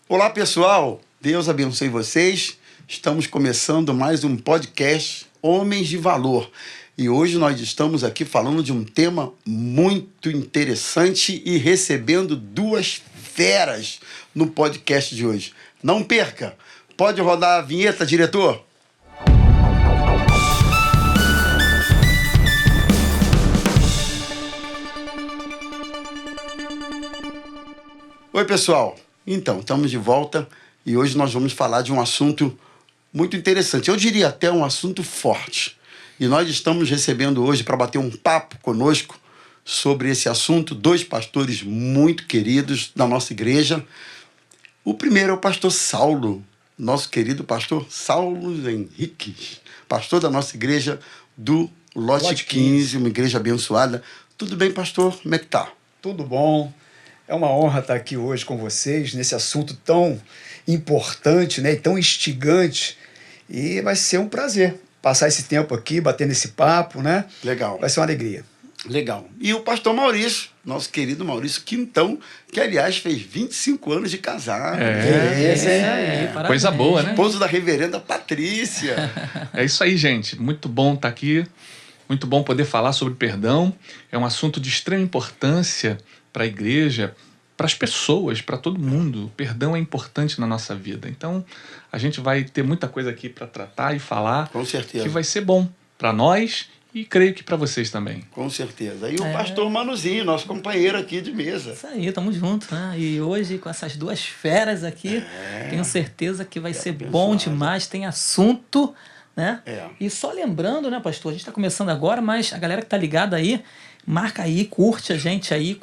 Olá, pessoal. Deus abençoe vocês. Estamos começando mais um podcast Homens de Valor. E hoje nós estamos aqui falando de um tema muito interessante e recebendo duas feras no podcast de hoje. Não perca! Pode rodar a vinheta, diretor? Oi, pessoal. Então, estamos de volta e hoje nós vamos falar de um assunto muito interessante. Eu diria até um assunto forte. E nós estamos recebendo hoje para bater um papo conosco sobre esse assunto dois pastores muito queridos da nossa igreja. O primeiro é o pastor Saulo, nosso querido pastor Saulo Henrique, pastor da nossa igreja do Lote 15, uma igreja abençoada. Tudo bem, pastor? Como é que tá? Tudo bom. É uma honra estar aqui hoje com vocês, nesse assunto tão importante, né, e tão instigante. E vai ser um prazer passar esse tempo aqui, batendo esse papo, né? Legal. Vai ser uma alegria. Legal. E o pastor Maurício, nosso querido Maurício Quintão, que, aliás, fez 25 anos de casado. Parabéns. Coisa boa, né? Esposo da reverenda Patrícia. É isso aí, gente. Muito bom estar aqui. Muito bom poder falar sobre perdão. É um assunto de extrema importância para a igreja, para as pessoas, para todo mundo. O perdão é importante na nossa vida. Então, a gente vai ter muita coisa aqui para tratar e falar. Com certeza. Que vai ser bom para nós e creio que para vocês também. Com certeza. E o pastor Manuzinho, nosso companheiro aqui de mesa. Isso aí, tamo junto, né? E hoje, com essas duas feras aqui, tenho certeza que vai ser bom demais. Tem assunto, né? E só lembrando, né, pastor? A gente tá começando agora, mas a galera que tá ligada aí, marca aí, curte a gente aí,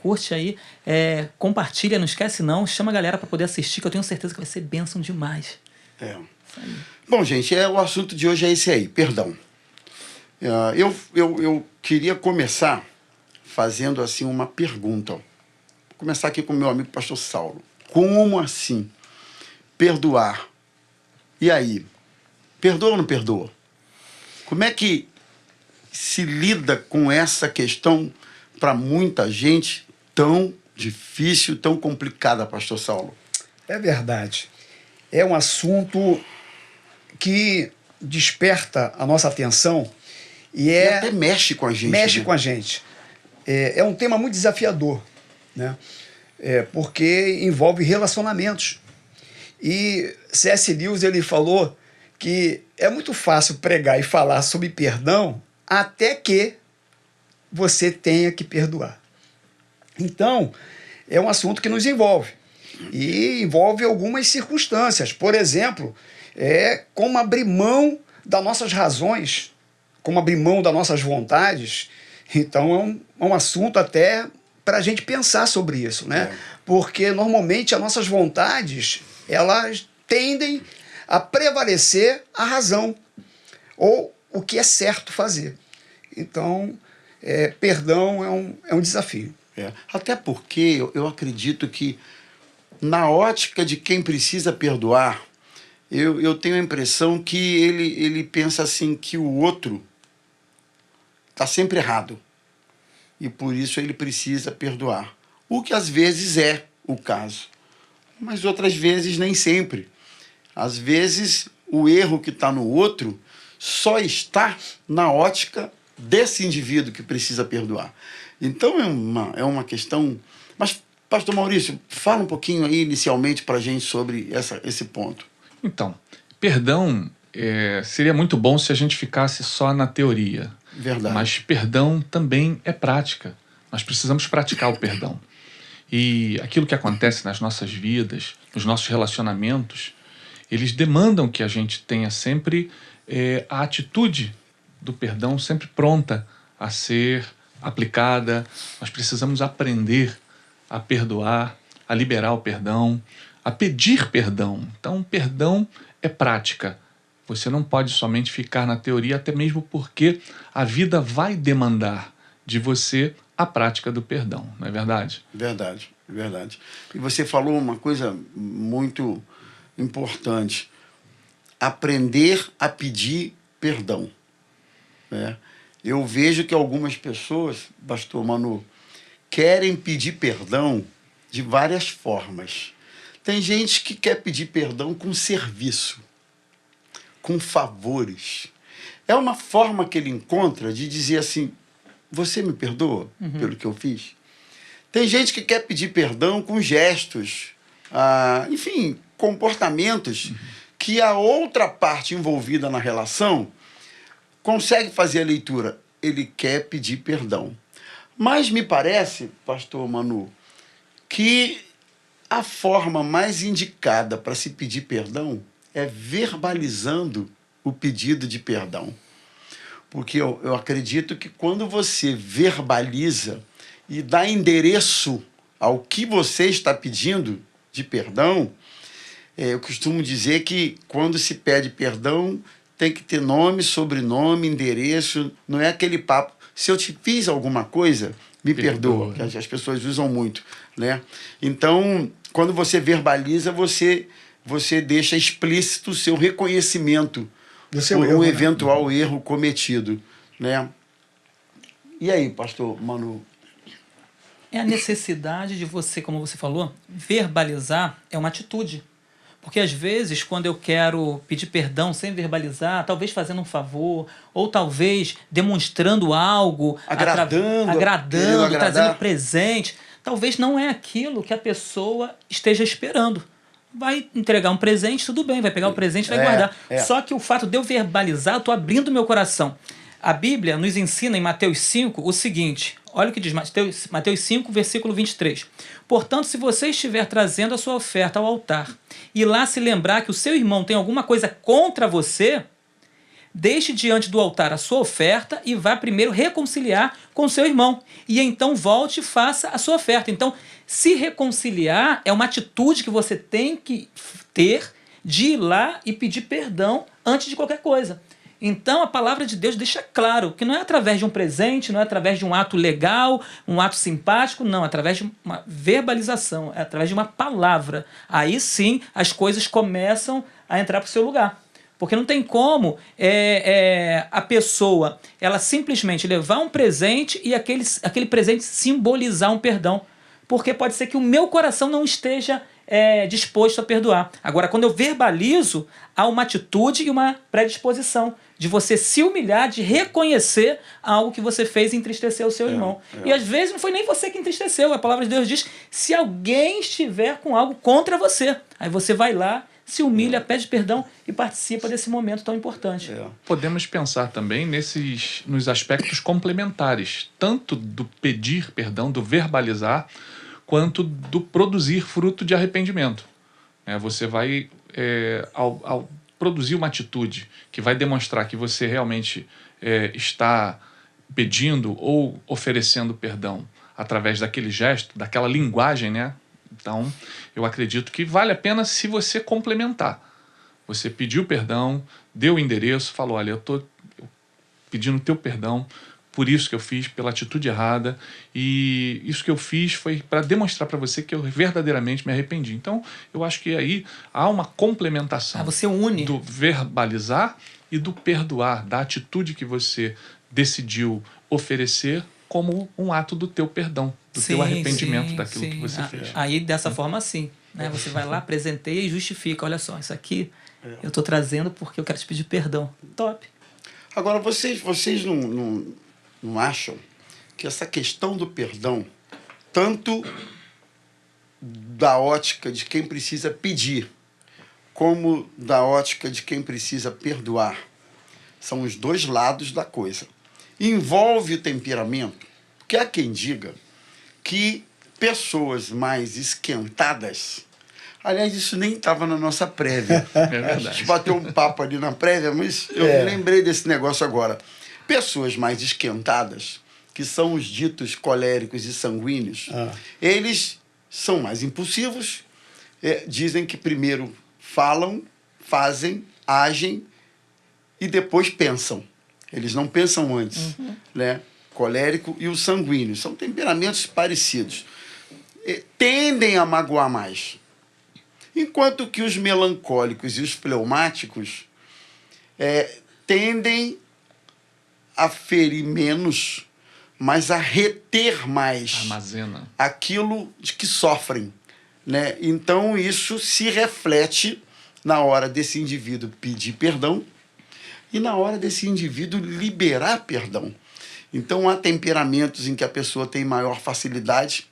compartilha, não esquece não, chama a galera para poder assistir, que eu tenho certeza que vai ser bênção demais. Isso aí. Bom, gente, o assunto de hoje é esse aí, perdão. Eu queria começar fazendo assim uma pergunta. Vou começar aqui com o meu amigo pastor Saulo. Como assim perdoar? E aí? Perdoa ou não perdoa? Como é que se lida com essa questão para muita gente tão difícil, tão complicada, pastor Saulo? É verdade. É um assunto que desperta a nossa atenção e até mexe com a gente. Mexe, né? com a gente. É um tema muito desafiador, né? Porque envolve relacionamentos. E C.S. Lewis, ele falou que é muito fácil pregar e falar sobre perdão até que você tenha que perdoar. Então, é um assunto que nos envolve. E envolve algumas circunstâncias. Por exemplo, como abrir mão das nossas razões, como abrir mão das nossas vontades. Então, é um assunto até para a gente pensar sobre isso, né? Porque, normalmente, as nossas vontades, elas tendem a prevalecer a razão, ou o que é certo fazer. Então, perdão é um desafio. Até porque eu acredito que, na ótica de quem precisa perdoar, eu tenho a impressão que ele pensa assim, que o outro está sempre errado. E por isso ele precisa perdoar. O que às vezes é o caso. Mas outras vezes nem sempre. Às vezes o erro que está no outro só está na ótica desse indivíduo que precisa perdoar. Então é uma questão... Mas, pastor Maurício, fala um pouquinho aí inicialmente para a gente sobre esse ponto. Então, perdão seria muito bom se a gente ficasse só na teoria. Verdade. Mas perdão também é prática. Nós precisamos praticar o perdão. E aquilo que acontece nas nossas vidas, nos nossos relacionamentos, eles demandam que a gente tenha sempre a atitude do perdão sempre pronta a ser aplicada. Nós precisamos aprender a perdoar, a liberar o perdão, a pedir perdão. Então, perdão é prática. Você não pode somente ficar na teoria, até mesmo porque a vida vai demandar de você a prática do perdão, não é verdade? Verdade, verdade. E você falou uma coisa muito importante. Aprender a pedir perdão. Eu vejo que algumas pessoas, pastor Manu, querem pedir perdão de várias formas. Tem gente que quer pedir perdão com serviço, com favores. É uma forma que ele encontra de dizer assim, você me perdoa pelo que eu fiz? Tem gente que quer pedir perdão com gestos, enfim, comportamentos que a outra parte envolvida na relação consegue fazer a leitura. Ele quer pedir perdão. Mas me parece, pastor Manu, que a forma mais indicada para se pedir perdão é verbalizando o pedido de perdão. Porque eu acredito que quando você verbaliza e dá endereço ao que você está pedindo de perdão, eu costumo dizer que quando se pede perdão, tem que ter nome, sobrenome, endereço, não é aquele papo. Se eu te fiz alguma coisa, me perdoa, que as pessoas usam muito, né? Então, quando você verbaliza, você deixa explícito o seu reconhecimento por um eventual erro cometido, né? E aí, pastor Manu? É a necessidade de você, como você falou, verbalizar é uma atitude. Porque às vezes, quando eu quero pedir perdão sem verbalizar, talvez fazendo um favor, ou talvez demonstrando algo, agradando, trazendo presente, talvez não é aquilo que a pessoa esteja esperando. Vai entregar um presente, tudo bem, vai pegar o presente e vai guardar. Só que o fato de eu verbalizar, eu estou abrindo meu coração. A Bíblia nos ensina em Mateus 5 o seguinte, olha o que diz Mateus 5, versículo 23. Portanto, se você estiver trazendo a sua oferta ao altar e lá se lembrar que o seu irmão tem alguma coisa contra você, deixe diante do altar a sua oferta e vá primeiro reconciliar com o seu irmão. E então volte e faça a sua oferta. Então, se reconciliar é uma atitude que você tem que ter de ir lá e pedir perdão antes de qualquer coisa. Então, a palavra de Deus deixa claro que não é através de um presente, não é através de um ato legal, um ato simpático, não, é através de uma verbalização, é através de uma palavra. Aí sim, as coisas começam a entrar para o seu lugar. Porque não tem como a pessoa ela simplesmente levar um presente e aquele presente simbolizar um perdão. Porque pode ser que o meu coração não esteja disposto a perdoar. Agora, quando eu verbalizo, há uma atitude e uma predisposição de você se humilhar, de reconhecer algo que você fez e entristeceu o seu irmão. E às vezes não foi nem você que entristeceu. A palavra de Deus diz, se alguém estiver com algo contra você, aí você vai lá, se humilha, pede perdão e participa desse momento tão importante. Podemos pensar também nos aspectos complementares, tanto do pedir perdão, do verbalizar, quanto do produzir fruto de arrependimento. Você vai, ao produzir uma atitude que vai demonstrar que você realmente está pedindo ou oferecendo perdão através daquele gesto, daquela linguagem, né? Então, eu acredito que vale a pena se você complementar. Você pediu perdão, deu o endereço, falou, olha, eu estou pedindo teu perdão por isso que eu fiz, pela atitude errada, e isso que eu fiz foi para demonstrar para você que eu verdadeiramente me arrependi. Então, eu acho que aí há uma complementação. Você une. Do verbalizar e do perdoar, da atitude que você decidiu oferecer como um ato do teu perdão, do teu arrependimento daquilo que você fez. Aí, dessa forma, sim. Né? Você vai lá, presenteia e justifica. Olha só, isso aqui eu estou trazendo porque eu quero te pedir perdão. Top. Agora, vocês não acham que essa questão do perdão, tanto da ótica de quem precisa pedir, como da ótica de quem precisa perdoar, são os dois lados da coisa. Envolve o temperamento, porque há quem diga que pessoas mais esquentadas... Aliás, isso nem estava na nossa prévia. A gente bateu um papo ali na prévia, mas eu me lembrei desse negócio agora. Pessoas mais esquentadas, que são os ditos coléricos e sanguíneos, eles são mais impulsivos, dizem que primeiro falam, fazem, agem e depois pensam. Eles não pensam antes. Né? Colérico e o sanguíneo são temperamentos parecidos. Tendem a magoar mais. Enquanto que os melancólicos e os fleumáticos tendem a ferir menos, mas a reter mais armazena aquilo de que sofrem. né? Então isso se reflete na hora desse indivíduo pedir perdão e na hora desse indivíduo liberar perdão. Então há temperamentos em que a pessoa tem maior facilidade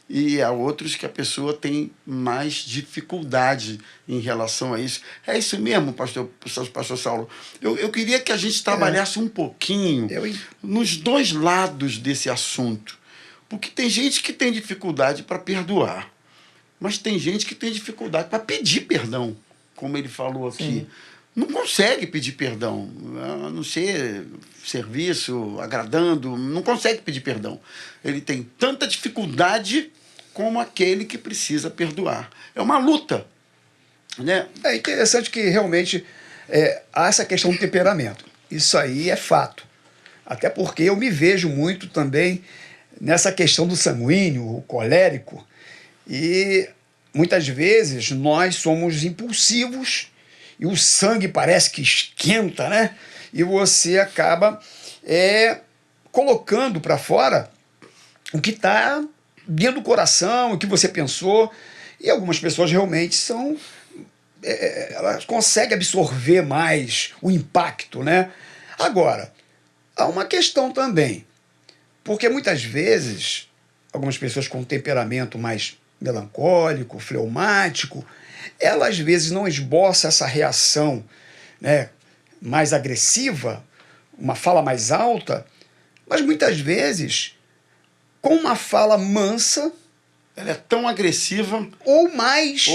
e há outros que a pessoa tem mais dificuldade em relação a isso. É isso mesmo, pastor Saulo. Eu queria que a gente trabalhasse um pouquinho nos dois lados desse assunto. Porque tem gente que tem dificuldade para perdoar, mas tem gente que tem dificuldade para pedir perdão, como ele falou aqui. Sim. Não consegue pedir perdão, a não ser serviço, agradando, não consegue pedir perdão. Ele tem tanta dificuldade como aquele que precisa perdoar. É uma luta, né? É interessante que realmente há essa questão do temperamento. Isso aí é fato. Até porque eu me vejo muito também nessa questão do sanguíneo, o colérico. E muitas vezes nós somos impulsivos e o sangue parece que esquenta, né? E você acaba colocando para fora o que está dentro do coração, o que você pensou. E algumas pessoas realmente são... elas conseguem absorver mais o impacto, né? Agora, há uma questão também. Porque muitas vezes, algumas pessoas com temperamento mais melancólico, fleumático, ela às vezes não esboça essa reação, né, mais agressiva, uma fala mais alta, mas muitas vezes, com uma fala mansa, ela é tão agressiva ou mais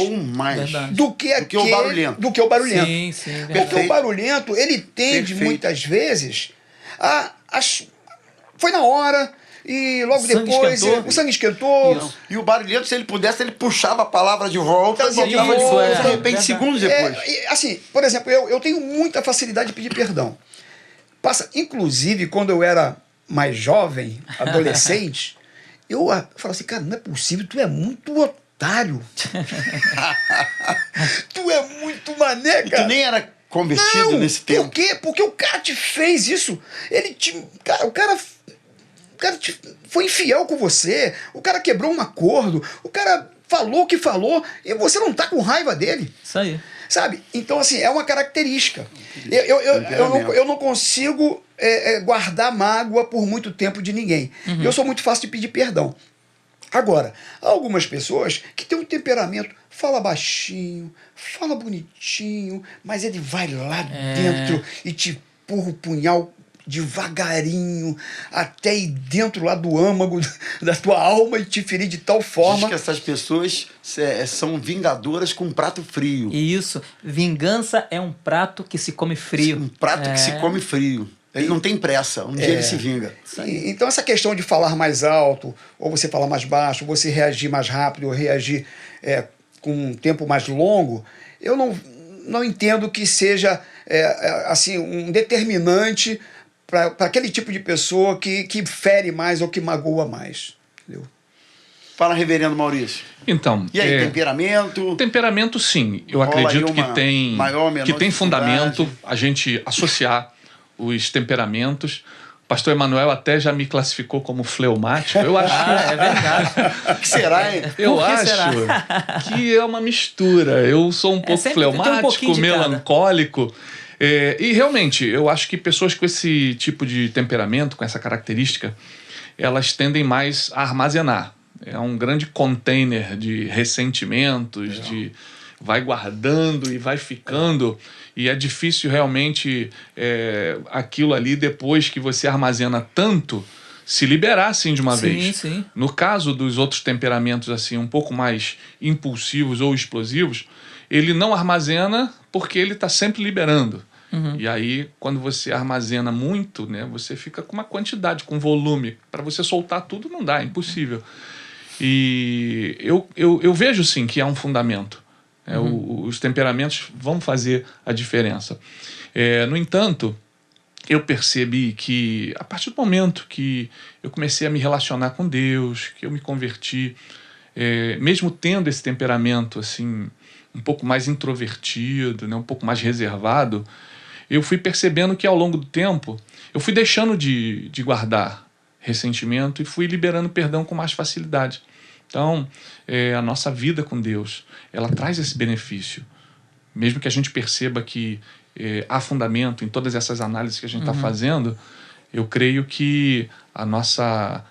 do que o barulhento. Sim, sim, porque o barulhento, ele tende muitas vezes foi na hora, e logo depois o sangue esquentou. Isso. E o barulhento, se ele pudesse, ele puxava a palavra de volta, de repente, segundos depois. Assim, por exemplo, eu tenho muita facilidade de pedir perdão. Inclusive, quando eu era mais jovem, adolescente, eu falava assim, cara, não é possível, tu é muito otário. Tu é muito mané, cara. E tu nem era convertido nesse tempo. Por quê? Porque o cara te fez isso. O cara foi infiel com você. O cara quebrou um acordo. O cara falou o que falou e você não tá com raiva dele. Isso aí. Sabe? Então, assim, é uma característica. Eu não consigo guardar mágoa por muito tempo de ninguém. Uhum. Eu sou muito fácil de pedir perdão. Agora, há algumas pessoas que têm um temperamento, fala baixinho, fala bonitinho, mas ele vai lá dentro e te empurra o punhal devagarinho, até ir dentro lá do âmago da tua alma e te ferir de tal forma... Diz que essas pessoas são vingadoras com um prato frio. Isso. Vingança é um prato que se come frio. Um prato que se come frio. Ele não tem pressa. Um dia ele se vinga. Então essa questão de falar mais alto, ou você falar mais baixo, ou você reagir mais rápido, ou reagir com um tempo mais longo, eu não entendo que seja assim, um determinante para aquele tipo de pessoa que fere mais ou que magoa mais. Entendeu? Fala, reverendo Maurício. Então, e aí, temperamento? Temperamento, sim. Eu acredito que tem fundamento a gente associar os temperamentos. O pastor Emanuel até já me classificou como fleumático. Eu acho é verdade. O que será, hein? Eu acho que é uma mistura. Eu sou um pouco fleumático, melancólico. E realmente, eu acho que pessoas com esse tipo de temperamento, com essa característica, elas tendem mais a armazenar. É um grande container de ressentimentos, vai guardando e vai ficando, e é difícil realmente aquilo ali, depois que você armazena tanto, se liberar assim de uma vez. Sim. No caso dos outros temperamentos assim um pouco mais impulsivos ou explosivos, ele não armazena porque ele está sempre liberando. Uhum. E aí, quando você armazena muito, né, você fica com uma quantidade, com volume. Para você soltar tudo não dá, é impossível. E eu vejo sim que há um fundamento. Os temperamentos vão fazer a diferença. No entanto, eu percebi que a partir do momento que eu comecei a me relacionar com Deus, que eu me converti, mesmo tendo esse temperamento assim, um pouco mais introvertido, né, um pouco mais reservado, eu fui percebendo que ao longo do tempo eu fui deixando de guardar ressentimento e fui liberando perdão com mais facilidade. Então, a nossa vida com Deus, ela traz esse benefício. Mesmo que a gente perceba que há fundamento em todas essas análises que a gente está fazendo, eu creio que a nossa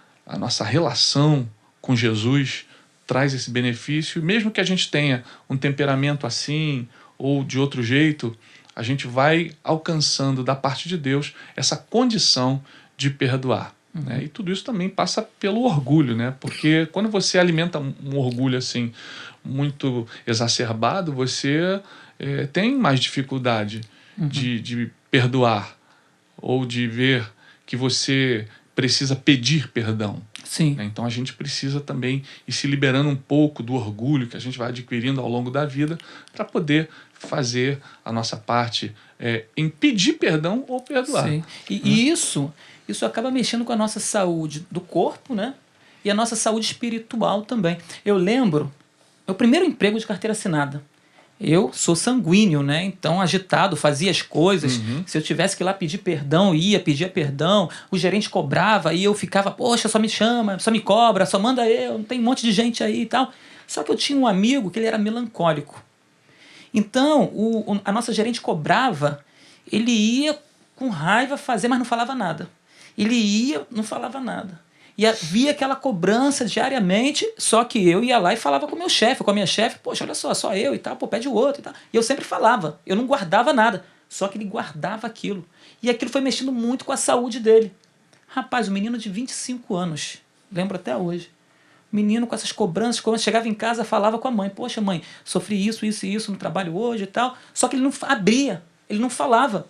relação com Jesus traz esse benefício. E mesmo que a gente tenha um temperamento assim ou de outro jeito, a gente vai alcançando da parte de Deus essa condição de perdoar. Né? E tudo isso também passa pelo orgulho, né? Porque quando você alimenta um orgulho assim muito exacerbado, você tem mais dificuldade de perdoar ou de ver que você precisa pedir perdão. Sim. Né? Então a gente precisa também ir se liberando um pouco do orgulho que a gente vai adquirindo ao longo da vida para poder fazer a nossa parte em pedir perdão ou perdoar. Sim. E isso acaba mexendo com a nossa saúde do corpo, né? E a nossa saúde espiritual também. Eu lembro, meu primeiro emprego de carteira assinada. Eu sou sanguíneo, né? Então, agitado, fazia as coisas. Se eu tivesse que ir lá pedir perdão, pedia perdão. O gerente cobrava e eu ficava, poxa, só me chama, só me cobra, só manda eu, tem um monte de gente aí e tal. Só que eu tinha um amigo que ele era melancólico. Então, a nossa gerente cobrava, ele ia com raiva fazer, mas não falava nada. Ele ia, não falava nada. E havia aquela cobrança diariamente, só que eu ia lá e falava com o meu chefe, com a minha chefe, poxa, olha só eu e tal, pô, pede o outro e tal. E eu sempre falava, eu não guardava nada, só que ele guardava aquilo. E aquilo foi mexendo muito com a saúde dele. Rapaz, um menino de 25 anos, lembro até hoje. Menino com essas cobranças, quando chegava em casa, falava com a mãe, poxa mãe, sofri isso e isso no trabalho hoje e tal. Só que ele não abria, ele não falava.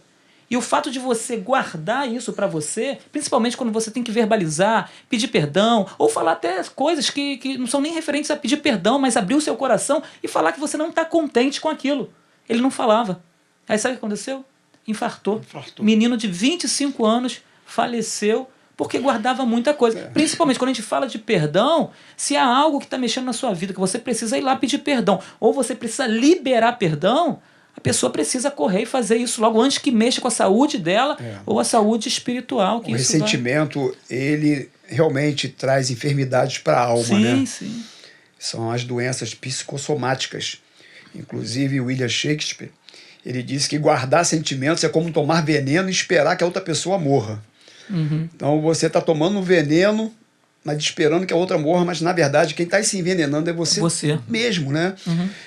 E o fato de você guardar isso para você, principalmente quando você tem que verbalizar, pedir perdão, ou falar até coisas que não são nem referentes a pedir perdão, mas abrir o seu coração e falar que você não está contente com aquilo. Ele não falava. Aí sabe o que aconteceu? Infartou. Menino de 25 anos faleceu porque guardava muita coisa. Principalmente quando a gente fala de perdão, se há algo que está mexendo na sua vida, que você precisa ir lá pedir perdão, ou você precisa liberar perdão, a pessoa precisa correr e fazer isso logo antes que mexa com a saúde dela ou a saúde espiritual. Que o isso ressentimento, ele realmente traz enfermidades para a alma, né? Sim. São as doenças psicossomáticas. Inclusive, William Shakespeare, ele disse que guardar sentimentos é como tomar veneno e esperar que a outra pessoa morra. Então, você está tomando um veneno, mas esperando que a outra morra, mas, na verdade, quem está se envenenando é você mesmo, né?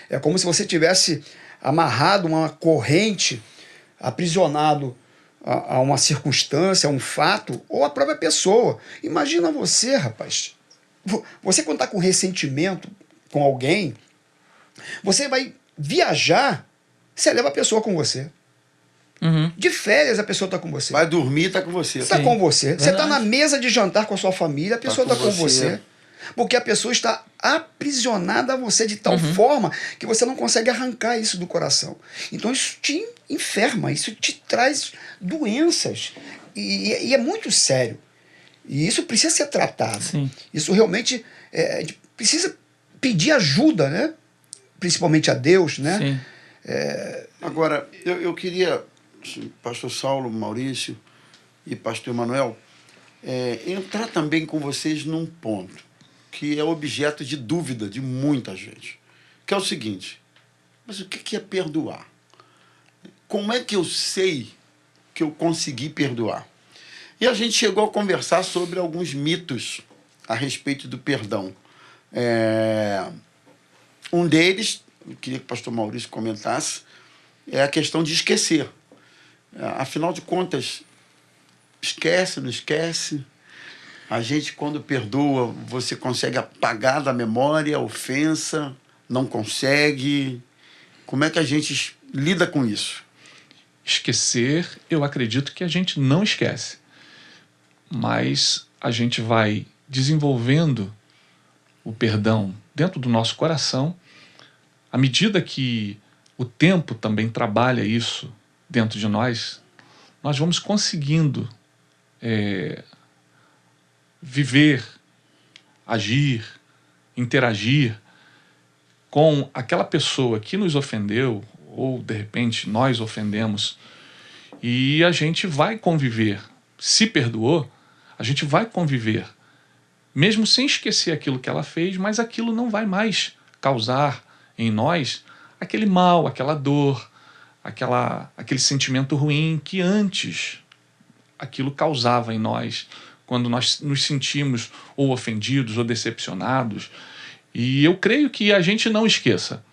É como se você tivesse amarrado uma corrente, aprisionado a uma circunstância, a um fato, ou a própria pessoa. Imagina você, rapaz. Você, quando está com ressentimento com alguém, você vai viajar, você leva a pessoa com você. De férias, a pessoa está com você. Vai dormir, está com você. Está com você. Você está na mesa de jantar com a sua família, a pessoa está com você. Porque a pessoa está aprisionada a você de tal forma que você não consegue arrancar isso do coração. Então isso te enferma, isso te traz doenças. E é muito sério. E isso precisa ser tratado. Sim. Isso realmente precisa pedir ajuda, né? Principalmente a Deus, né? Sim. Agora, eu queria, pastor Saulo, Maurício e pastor Emanuel, entrar também com vocês num ponto que é objeto de dúvida de muita gente, que é o seguinte: mas o que é perdoar? Como é que eu sei que eu consegui perdoar? E a gente chegou a conversar sobre alguns mitos a respeito do perdão. Um deles, eu queria que o pastor Maurício comentasse, é a questão de esquecer. Afinal de contas, esquece, não esquece? A gente, quando perdoa, você consegue apagar da memória a ofensa? Não consegue? Como é que a gente lida com isso? Esquecer, eu acredito que a gente não esquece. Mas a gente vai desenvolvendo o perdão dentro do nosso coração à medida que o tempo também trabalha isso dentro de nós. Nós vamos conseguindo viver, agir, interagir com aquela pessoa que nos ofendeu, ou de repente nós ofendemos, e a gente vai conviver. Se perdoou, a gente vai conviver mesmo sem esquecer aquilo que ela fez, mas aquilo não vai mais causar em nós aquele mal, aquela dor, aquele sentimento ruim que antes aquilo causava em nós, quando nós nos sentimos ou ofendidos ou decepcionados. E eu creio que a gente não esqueça.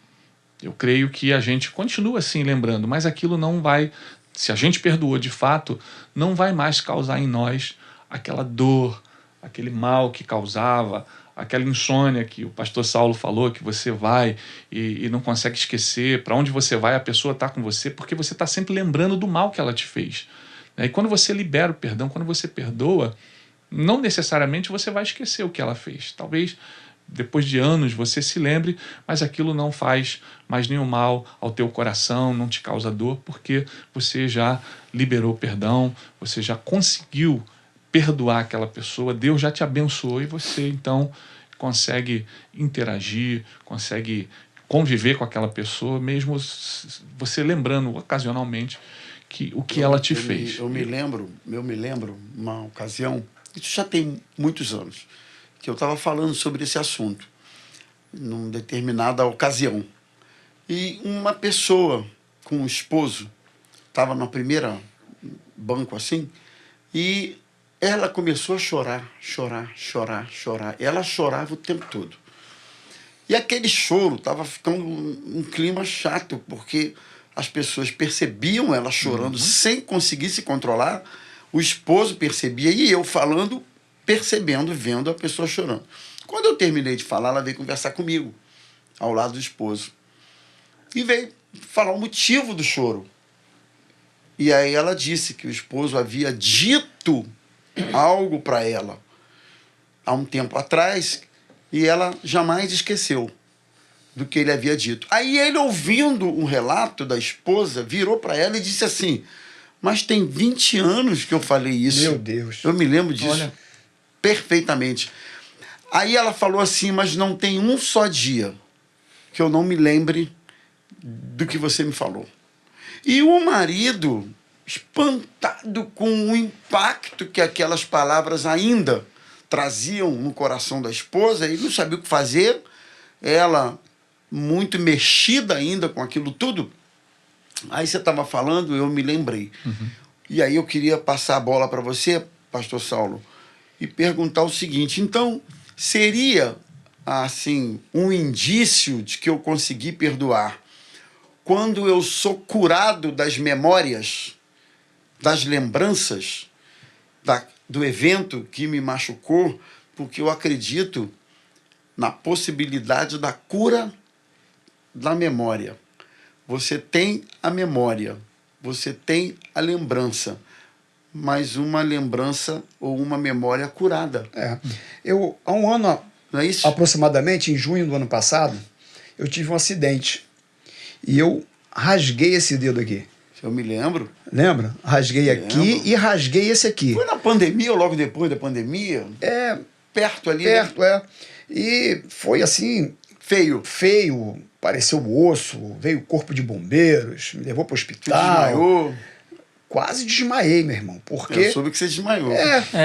Eu creio que a gente continua assim lembrando, mas aquilo não vai, se a gente perdoou de fato, não vai mais causar em nós aquela dor, aquele mal que causava, aquela insônia que o pastor Saulo falou, que você vai e não consegue esquecer. Para onde você vai, a pessoa está com você, porque você está sempre lembrando do mal que ela te fez. E quando você libera o perdão, quando você perdoa, não necessariamente você vai esquecer o que ela fez. Talvez depois de anos você se lembre, mas aquilo não faz mais nenhum mal ao teu coração, não te causa dor, porque você já liberou o perdão, você já conseguiu perdoar aquela pessoa, Deus já te abençoou e você então consegue interagir, consegue conviver com aquela pessoa, mesmo você lembrando ocasionalmente o que ela te fez. Eu me lembro uma ocasião, isso já tem muitos anos, que eu estava falando sobre esse assunto, numa determinada ocasião. E uma pessoa com um esposo estava na primeira banco assim, e ela começou a chorar. Ela chorava o tempo todo. E aquele choro estava ficando um clima chato, porque as pessoas percebiam ela chorando sem conseguir se controlar, o esposo percebia e eu falando, percebendo, vendo a pessoa chorando. Quando eu terminei de falar, ela veio conversar comigo, ao lado do esposo. E veio falar o motivo do choro. E aí ela disse que o esposo havia dito algo para ela há um tempo atrás e ela jamais esqueceu do que ele havia dito. Aí ele, ouvindo um relato da esposa, virou para ela e disse assim: mas tem 20 anos que eu falei isso. Meu Deus. Eu me lembro disso. Olha. Perfeitamente. Aí ela falou assim: mas não tem um só dia que eu não me lembre do que você me falou. E o marido, espantado com o impacto que aquelas palavras ainda traziam no coração da esposa, ele não sabia o que fazer, ela muito mexida ainda com aquilo tudo. Aí você estava falando, eu me lembrei. E aí eu queria passar a bola para você, pastor Saulo, e perguntar o seguinte: então, seria assim um indício de que eu consegui perdoar quando eu sou curado das memórias, das lembranças do evento que me machucou, porque eu acredito na possibilidade da cura da memória. Você tem a memória, você tem a lembrança, mas uma lembrança ou uma memória curada. Eu, há um ano, não é isso? aproximadamente, em junho do ano passado, eu tive um acidente. E eu rasguei esse dedo aqui. Eu me lembro. Lembra? Rasguei aqui e rasguei esse aqui. Foi na pandemia ou logo depois da pandemia? Perto ali. Perto, né? E foi assim... Feio. Feio. Pareceu osso. Veio o corpo de bombeiros. Me levou para o hospital. Desmaiou. Quase desmaiei, meu irmão. Porque... Eu soube que você desmaiou.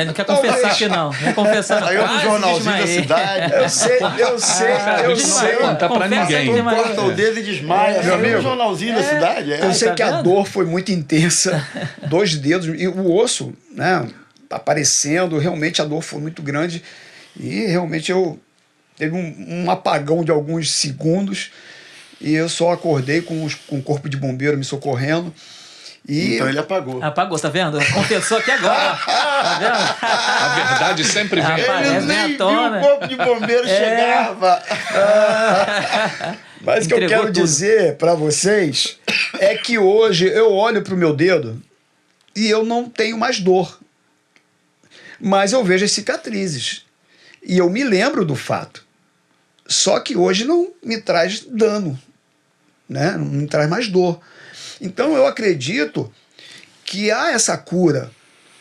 Não quer confessar aqui não. Não confessar. Saiu no jornalzinho da cidade. Eu sei. Não conta pra ninguém. Você corta o dedo e desmaia. Meu amigo. No jornalzinho da cidade. Eu sei tá que a vendo? dor foi muito intensa. 2 dedos. E o osso, né? Aparecendo. Realmente a dor foi muito grande. E realmente teve um apagão de alguns segundos. E eu só acordei com o corpo de bombeiro me socorrendo. E Então ele apagou. Apagou, tá vendo? Confessou aqui agora. Tá vendo? A verdade sempre vem. Rapaz, Ele vem nem à viu tona. o corpo de bombeiro chegava. Mas o que eu Entregou quero tudo. dizer para vocês é que hoje eu olho para o meu dedo e eu não tenho mais dor. Mas eu vejo as cicatrizes. E eu me lembro do fato. Só que hoje não me traz dano, né? Não me traz mais dor. Então eu acredito que há essa cura,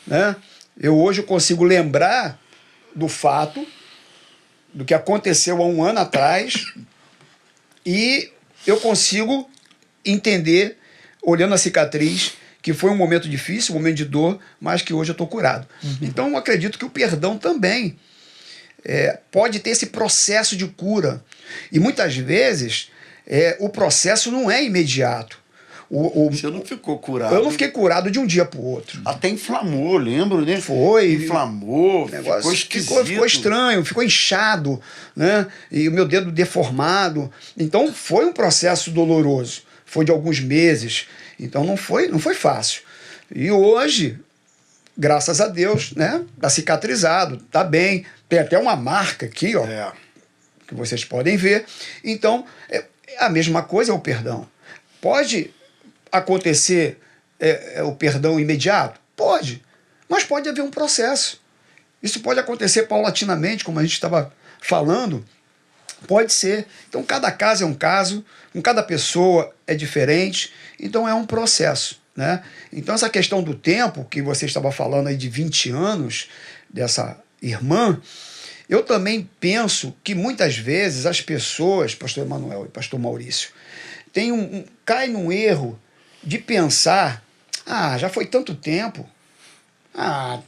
né? Hoje eu consigo lembrar do fato, do que aconteceu há um ano atrás, e eu consigo entender, olhando a cicatriz, que foi um momento difícil, um momento de dor, mas que hoje eu estou curado. Então eu acredito que o perdão também pode ter esse processo de cura. E muitas vezes o processo não é imediato. Você não ficou curado. Eu não fiquei curado de um dia para o outro. Até inflamou, lembro, né? Foi. Inflamou, ficou esquisito. Ficou estranho, ficou inchado, né? E o meu dedo deformado. Então foi um processo doloroso. Foi de alguns meses. Então não foi fácil. E hoje, graças a Deus, né? Tá cicatrizado, tá bem. Tem até uma marca aqui, ó. Que vocês podem ver. Então, a mesma coisa é o perdão. Pode acontecer o perdão imediato? Pode, mas pode haver um processo. Isso pode acontecer paulatinamente, como a gente estava falando, pode ser. Então cada caso é um caso, com cada pessoa é diferente, então é um processo, né? Então essa questão do tempo, que você estava falando aí de 20 anos, dessa irmã, eu também penso que muitas vezes as pessoas, pastor Emanuel e pastor Maurício, caem num erro de pensar, já foi tanto tempo,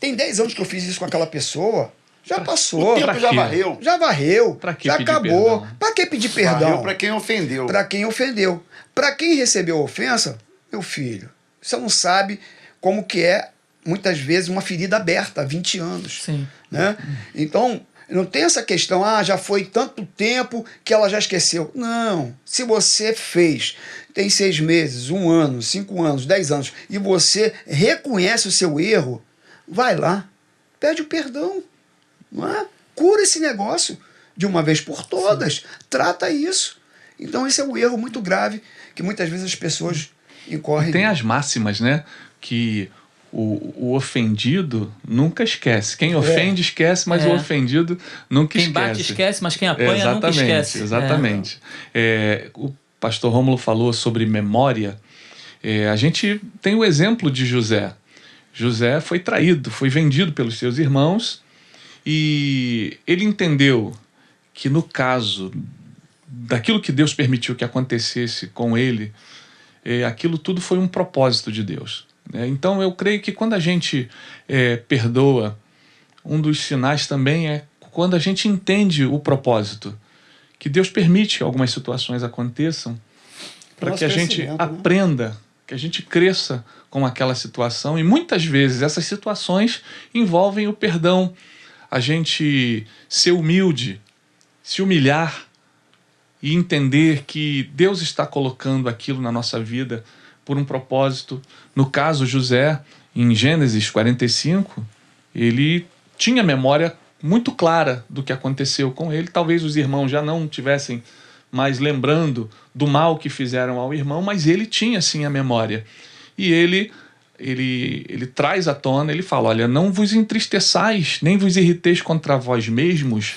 tem 10 anos que eu fiz isso com aquela pessoa, já passou. O tempo já varreu. Já varreu, Pra que já pedir acabou. perdão? Para que pedir perdão? Varreu para quem ofendeu. Para quem ofendeu. Para quem recebeu a ofensa, meu filho, você não sabe como que é, muitas vezes, uma ferida aberta há 20 anos. Sim. Né? Então, não tem essa questão, já foi tanto tempo que ela já esqueceu. Não. Se você fez, tem 6 meses, 1 ano, 5 anos, 10 anos, e você reconhece o seu erro, vai lá, pede o perdão. Não é? Cura esse negócio de uma vez por todas. Sim. Trata isso. Então esse é um erro muito grave que muitas vezes as pessoas incorrem. Tem as máximas, né? Que o ofendido nunca esquece. Quem ofende esquece, mas o ofendido nunca esquece. Quem bate esquece, mas quem apanha nunca esquece. Exatamente. O pastor Rômulo falou sobre memória. A gente tem o exemplo de José. José foi traído, foi vendido pelos seus irmãos e ele entendeu que no caso daquilo que Deus permitiu que acontecesse com ele, aquilo tudo foi um propósito de Deus. Então eu creio que quando a gente perdoa, um dos sinais também é quando a gente entende o propósito, que Deus permite que algumas situações aconteçam para que a gente aprenda, que a gente cresça com aquela situação, e muitas vezes essas situações envolvem o perdão, a gente ser humilde, se humilhar e entender que Deus está colocando aquilo na nossa vida por um propósito. No caso, José, em Gênesis 45, ele tinha memória muito clara do que aconteceu com ele. Talvez os irmãos já não tivessem mais lembrando do mal que fizeram ao irmão, mas ele tinha sim a memória. E ele traz à tona, ele fala, olha, não vos entristeçais, nem vos irriteis contra vós mesmos,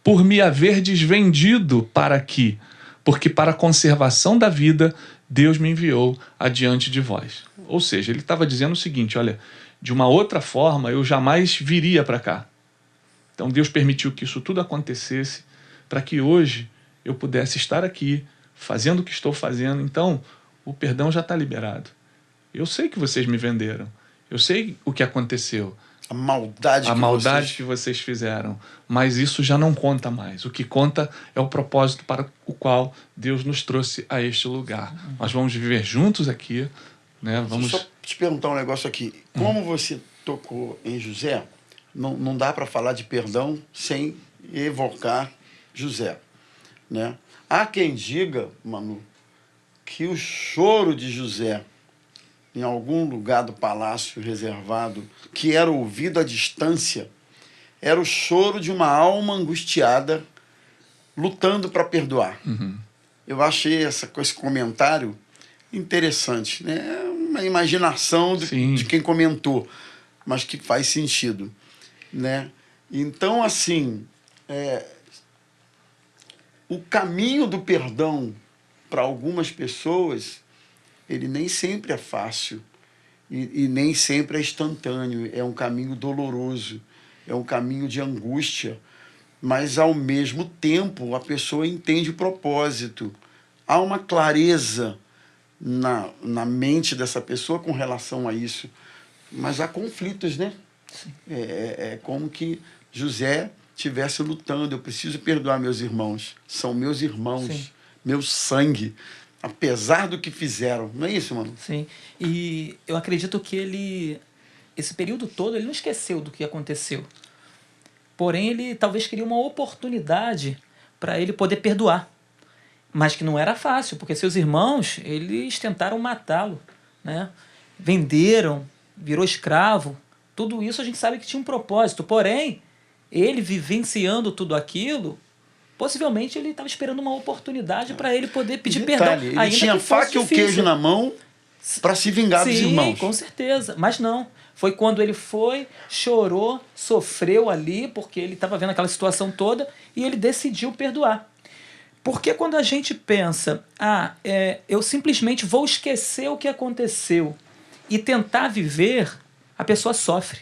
por me haverdes vendido para aqui, porque para a conservação da vida Deus me enviou adiante de vós. Ou seja, ele estava dizendo o seguinte, olha, de uma outra forma eu jamais viria para cá. Então Deus permitiu que isso tudo acontecesse para que hoje eu pudesse estar aqui fazendo o que estou fazendo. Então o perdão já está liberado. Eu sei que vocês me venderam, eu sei o que aconteceu, a maldade que vocês fizeram, mas isso já não conta mais. O que conta é o propósito para o qual Deus nos trouxe a este lugar. Nós vamos viver juntos aqui, né? Deixa eu só te perguntar um negócio aqui. Como você tocou em José, não dá para falar de perdão sem evocar José, né? Há quem diga, Manu, que o choro de José em algum lugar do palácio reservado, que era ouvido à distância, era o choro de uma alma angustiada lutando para perdoar. Uhum. Eu achei esse comentário interessante, né? Uma imaginação de quem comentou, mas que faz sentido, né? Então, assim, o caminho do perdão para algumas pessoas, ele nem sempre é fácil e nem sempre é instantâneo. É um caminho doloroso, é um caminho de angústia, mas, ao mesmo tempo, a pessoa entende o propósito. Há uma clareza na mente dessa pessoa com relação a isso, mas há conflitos, né? É como que José estivesse lutando. Eu preciso perdoar meus irmãos. São meus irmãos, Sim. meu sangue, apesar do que fizeram. Não é isso, mano? Sim. E eu acredito que esse período todo, ele não esqueceu do que aconteceu. Porém, ele talvez queria uma oportunidade para ele poder perdoar. Mas que não era fácil, porque seus irmãos, eles tentaram matá-lo, né? Venderam, virou escravo. Tudo isso a gente sabe que tinha um propósito. Porém, ele vivenciando tudo aquilo, possivelmente ele estava esperando uma oportunidade para ele poder pedir perdão. Ele ainda tinha que fosse faca e o difícil. queijo na mão para se vingar dos irmãos. Com certeza. Mas não. Foi quando ele foi, chorou, sofreu ali, porque ele estava vendo aquela situação toda, e ele decidiu perdoar. Porque quando a gente pensa, eu simplesmente vou esquecer o que aconteceu e tentar viver, a pessoa sofre.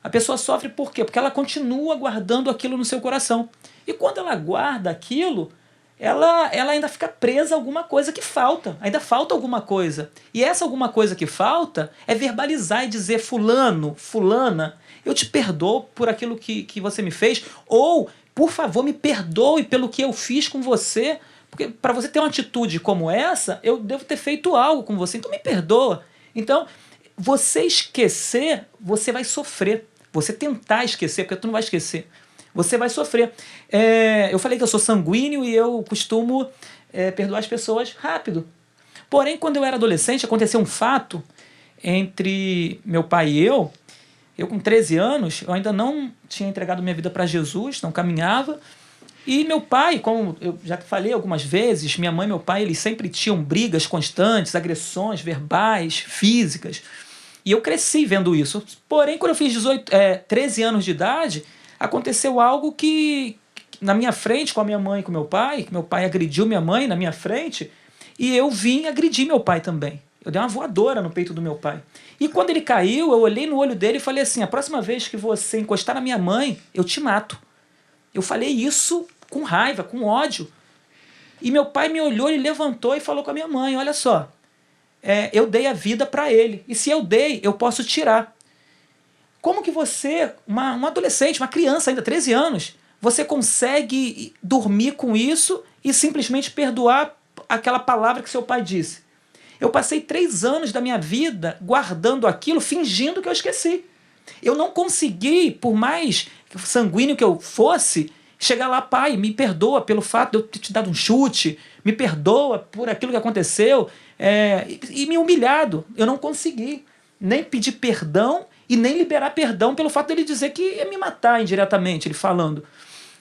A pessoa sofre por quê? Porque ela continua guardando aquilo no seu coração. E quando ela guarda aquilo, ela ainda fica presa a alguma coisa que falta. Ainda falta alguma coisa. E essa alguma coisa que falta é verbalizar e dizer: fulano, fulana, eu te perdoo por aquilo que você me fez. Ou, por favor, me perdoe pelo que eu fiz com você. Porque para você ter uma atitude como essa, eu devo ter feito algo com você. Então me perdoa. Então, você esquecer, você vai sofrer. Você tentar esquecer, porque tu não vai esquecer. Você vai sofrer. Eu falei que eu sou sanguíneo e eu costumo perdoar as pessoas rápido. Porém, quando eu era adolescente, aconteceu um fato entre meu pai e eu. Eu, com 13 anos, eu ainda não tinha entregado minha vida para Jesus, não caminhava. E meu pai, como eu já falei algumas vezes, minha mãe e meu pai, eles sempre tinham brigas constantes, agressões verbais, físicas. E eu cresci vendo isso. Porém, quando eu fiz 13 anos de idade, aconteceu algo que na minha frente, com a minha mãe e com meu pai, que meu pai agrediu minha mãe na minha frente, e eu vim agredir meu pai também. Eu dei uma voadora no peito do meu pai. E quando ele caiu, eu olhei no olho dele e falei assim: a próxima vez que você encostar na minha mãe, eu te mato. Eu falei isso com raiva, com ódio. E meu pai me olhou, ele levantou e falou com a minha mãe: olha só, eu dei a vida para ele. E se eu dei, eu posso tirar. Como que você, uma adolescente, uma criança ainda, 13 anos, você consegue dormir com isso e simplesmente perdoar aquela palavra que seu pai disse? Eu passei 3 anos da minha vida guardando aquilo, fingindo que eu esqueci. Eu não consegui, por mais sanguíneo que eu fosse, chegar lá: pai, me perdoa pelo fato de eu ter te dado um chute, me perdoa por aquilo que aconteceu, e me humilhado. Eu não consegui nem pedir perdão e nem liberar perdão pelo fato dele dizer que ia me matar indiretamente, ele falando.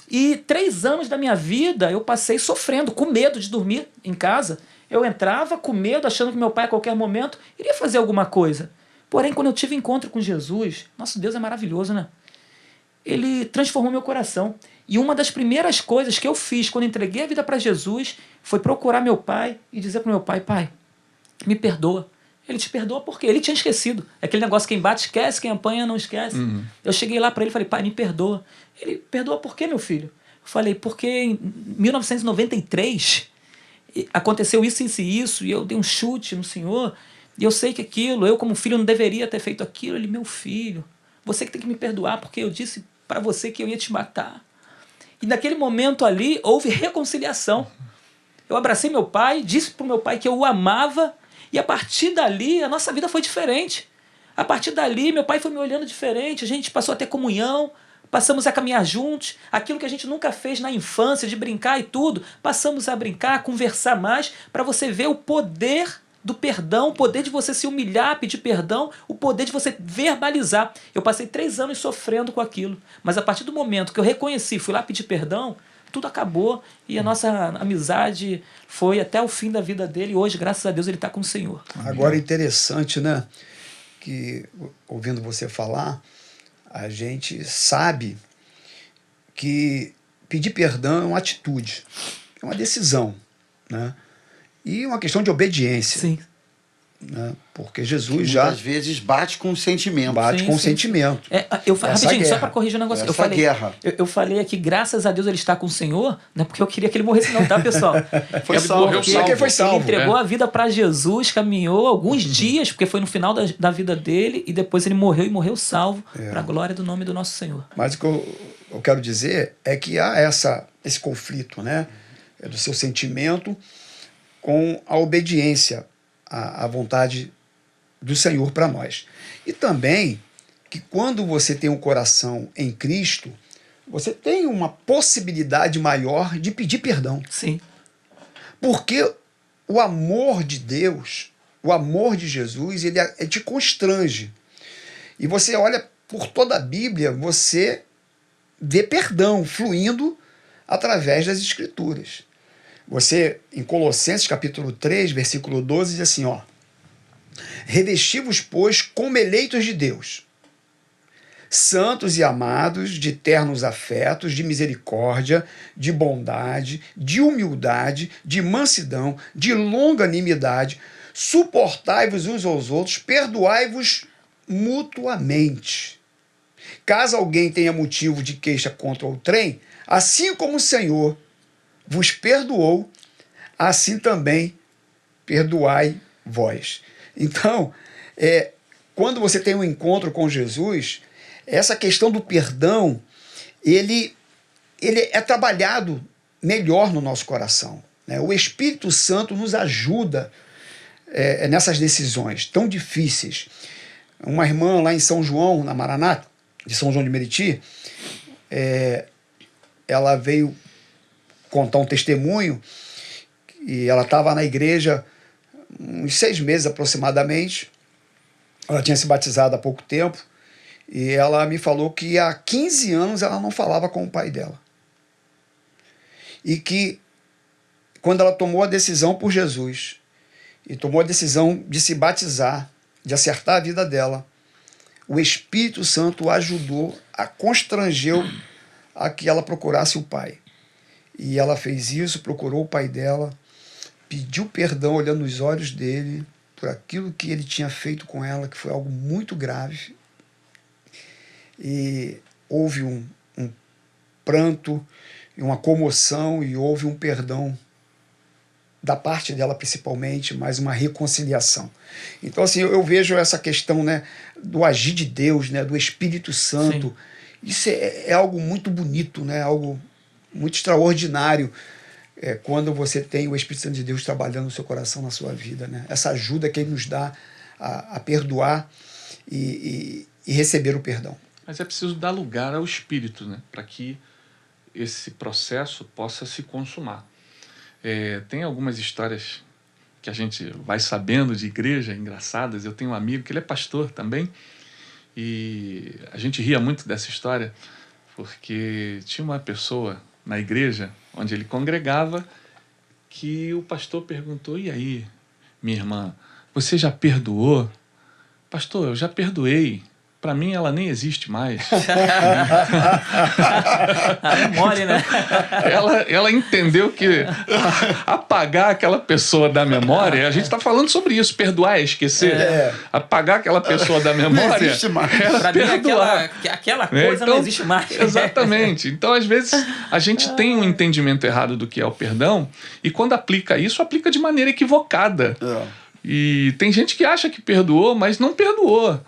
E 3 anos da minha vida eu passei sofrendo, com medo de dormir em casa. Eu entrava com medo, achando que meu pai a qualquer momento iria fazer alguma coisa. Porém, quando eu tive encontro com Jesus, nosso Deus é maravilhoso, né? Ele transformou meu coração. E uma das primeiras coisas que eu fiz quando entreguei a vida para Jesus foi procurar meu pai e dizer para o meu pai: pai, me perdoa. Ele te perdoa porque ele tinha esquecido. É aquele negócio: quem bate esquece, quem apanha não esquece. Uhum. Eu cheguei lá para ele e falei: pai, me perdoa. Ele: perdoa por quê, meu filho? Eu falei: porque em 1993 aconteceu isso, isso e isso, e eu dei um chute no senhor, e eu sei que aquilo, eu como filho não deveria ter feito aquilo. Ele: meu filho, você que tem que me perdoar, porque eu disse para você que eu ia te matar. E naquele momento ali houve reconciliação. Eu abracei meu pai, disse para o meu pai que eu o amava, e a partir dali a nossa vida foi diferente. A partir dali meu pai foi me olhando diferente, a gente passou a ter comunhão, passamos a caminhar juntos, aquilo que a gente nunca fez na infância, de brincar e tudo, passamos a brincar, a conversar mais, para você ver o poder do perdão, o poder de você se humilhar, pedir perdão, o poder de você verbalizar. Eu passei 3 anos sofrendo com aquilo, mas a partir do momento que eu reconheci, fui lá pedir perdão, tudo acabou e a nossa amizade foi até o fim da vida dele, e hoje, graças a Deus, ele está com o Senhor. Agora, interessante, né, que ouvindo você falar, a gente sabe que pedir perdão é uma atitude, é uma decisão, né? E uma questão de obediência. Sim. né? Porque Jesus Muitas vezes bate com o sentimento. bate com o sentimento. Rapidinho, só para corrigir o negócio. Essa guerra. Eu falei aqui, graças a Deus ele está com o Senhor, não é porque eu queria que ele morresse não, tá, pessoal? Foi salvo. Porque ele foi salvo. Ele entregou a vida para Jesus, caminhou alguns dias, porque foi no final da vida dele, e depois ele morreu e morreu salvo, para a glória do nome do nosso Senhor. Mas o que eu quero dizer é que há esse conflito, né? Do seu sentimento com a obediência à vontade do Senhor para nós. E também que quando você tem um coração em Cristo, você tem uma possibilidade maior de pedir perdão. Sim. Porque o amor de Deus, o amor de Jesus, ele te constrange. E você olha por toda a Bíblia, você vê perdão fluindo através das Escrituras. Você, em Colossenses capítulo 3, versículo 12, diz assim, ó: revesti-vos, pois, como eleitos de Deus, santos e amados, de ternos afetos, de misericórdia, de bondade, de humildade, de mansidão, de longanimidade, suportai-vos uns aos outros, perdoai-vos mutuamente. Caso alguém tenha motivo de queixa contra outrem, assim como o Senhor vos perdoou, assim também perdoai vós. Então, quando você tem um encontro com Jesus, essa questão do perdão, ele é trabalhado melhor no nosso coração, né? O Espírito Santo nos ajuda nessas decisões tão difíceis. Uma irmã lá em São João, na Maranata, de São João de Meriti, ela veio contar um testemunho, e ela estava na igreja uns 6 meses aproximadamente. Ela tinha se batizado há pouco tempo, e ela me falou que há 15 anos ela não falava com o pai dela. E que quando ela tomou a decisão por Jesus, e tomou a decisão de se batizar, de acertar a vida dela, o Espírito Santo ajudou, a constrangeu a que ela procurasse o pai. E ela fez isso, procurou o pai dela, pediu perdão olhando nos olhos dele por aquilo que ele tinha feito com ela, que foi algo muito grave. E houve um pranto, uma comoção, e houve um perdão da parte dela principalmente, mas uma reconciliação. Então, assim, eu vejo essa questão, né, do agir de Deus, né, do Espírito Santo. Sim. Isso é algo muito bonito, né, algo muito extraordinário, quando você tem o Espírito Santo de Deus trabalhando no seu coração, na sua vida, né? Essa ajuda que ele nos dá a perdoar e receber o perdão. Mas é preciso dar lugar ao Espírito, né, para que esse processo possa se consumar. Tem algumas histórias que a gente vai sabendo de igreja, engraçadas. Eu tenho um amigo que ele é pastor também, e a gente ria muito dessa história, porque tinha uma pessoa na igreja onde ele congregava que o pastor perguntou: e aí, minha irmã, você já perdoou? Pastor, eu já perdoei. Para mim, ela nem existe mais. É mole, né? Ela entendeu que apagar aquela pessoa da memória, a gente está falando sobre isso, perdoar é esquecer. Apagar aquela pessoa da memória, não existe mais. Para mim, aquela coisa não existe mais. Exatamente. Então, às vezes, a gente tem um entendimento errado do que é o perdão, e quando aplica isso, aplica de maneira equivocada. E tem gente que acha que perdoou, mas não perdoou.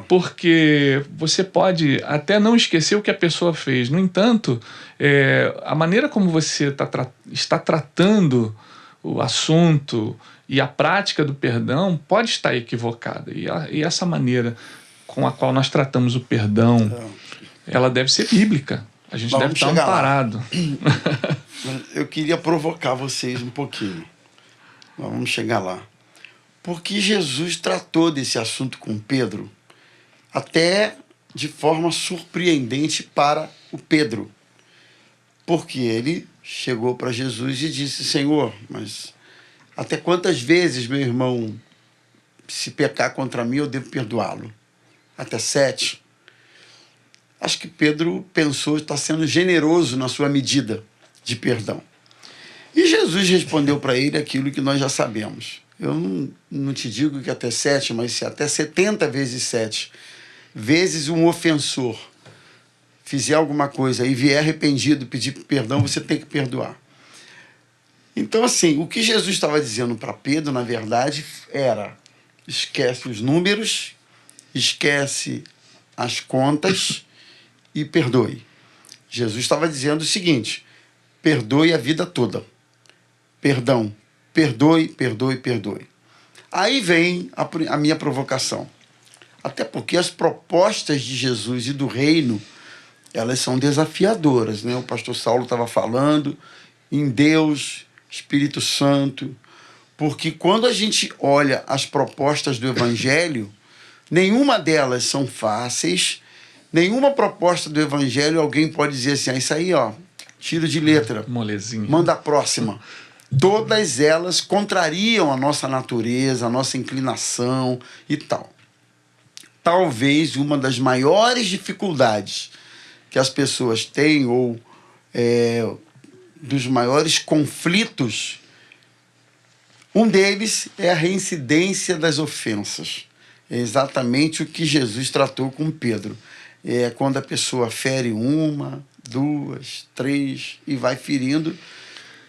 Porque você pode até não esquecer o que a pessoa fez. No entanto, a maneira como você está tratando o assunto e a prática do perdão pode estar equivocada. E essa maneira com a qual nós tratamos o perdão, ela deve ser bíblica. A gente deve estar amparado. Eu queria provocar vocês um pouquinho. Vamos chegar lá. Porque Jesus tratou desse assunto com Pedro até de forma surpreendente para o Pedro. Porque ele chegou para Jesus e disse: Senhor, mas até quantas vezes meu irmão, se pecar contra mim, eu devo perdoá-lo? Até 7? Acho que Pedro pensou estar sendo generoso na sua medida de perdão. E Jesus respondeu para ele aquilo que nós já sabemos. eu não te digo que até 7, mas se até 70 vezes 7 vezes um ofensor fizer alguma coisa e vier arrependido, pedir perdão, você tem que perdoar. Então, assim, o que Jesus estava dizendo para Pedro, na verdade, era: esquece os números, esquece as contas e perdoe. Jesus estava dizendo o seguinte: perdoe a vida toda. Perdão. Perdoe, perdoe, perdoe. Aí vem a minha provocação. Até porque as propostas de Jesus e do reino, elas são desafiadoras, né? O pastor Saulo estava falando em Deus, Espírito Santo, porque quando a gente olha as propostas do Evangelho, nenhuma delas são fáceis, nenhuma proposta do Evangelho alguém pode dizer assim: isso aí, ó, tiro de letra, molezinha, manda a próxima. Todas elas contrariam a nossa natureza, a nossa inclinação e tal. Talvez uma das maiores dificuldades que as pessoas têm, ou dos maiores conflitos, um deles é a reincidência das ofensas. É exatamente o que Jesus tratou com Pedro. É quando a pessoa fere 1, 2, 3 e vai ferindo,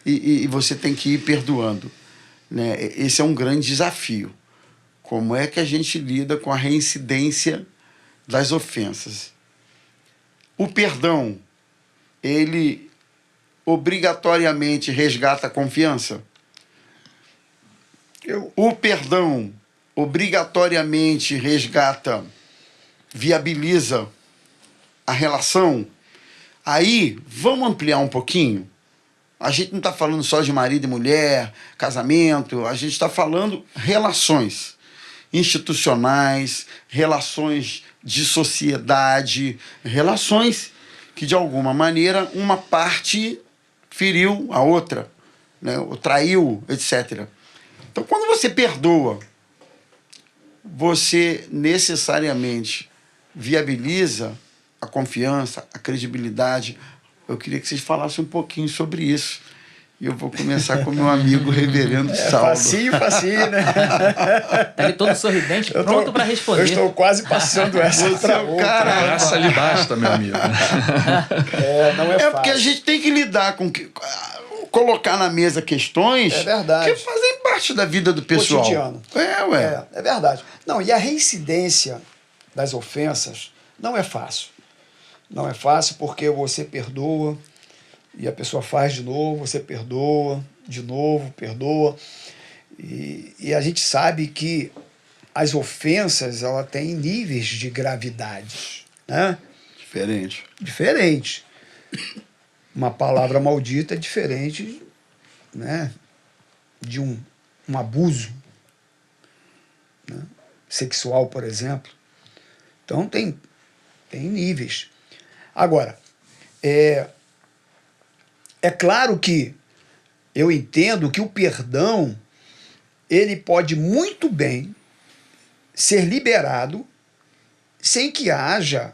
e você tem que ir perdoando, né? Esse é um grande desafio. Como é que a gente lida com a reincidência das ofensas? O perdão, ele obrigatoriamente resgata a confiança? O perdão obrigatoriamente resgata, viabiliza a relação? Aí, vamos ampliar um pouquinho? A gente não está falando só de marido e mulher, casamento, a gente está falando relações institucionais, relações de sociedade, relações que, de alguma maneira, uma parte feriu a outra, né, ou traiu, etc. Então, quando você perdoa, você necessariamente viabiliza a confiança, a credibilidade. Eu queria que vocês falassem um pouquinho sobre isso. E eu vou começar com o meu amigo reverendo Saulo. Facinho, né? Tá ali todo sorridente, pronto para responder. Eu estou quase passando essa para outra. Essa ali basta, meu amigo. Não é fácil. Porque a gente tem que lidar com... colocar na mesa questões que fazem parte da vida do pessoal. Cotidiano. É verdade. Não, e a reincidência das ofensas não é fácil. Não é fácil porque você perdoa e a pessoa faz de novo, você perdoa, de novo, perdoa. E a gente sabe que as ofensas, ela tem níveis de gravidade, né? Diferente. Uma palavra maldita é diferente, né, de um abuso, né, sexual, por exemplo. Então, tem níveis. Agora, é claro que eu entendo que o perdão, ele pode muito bem ser liberado sem que haja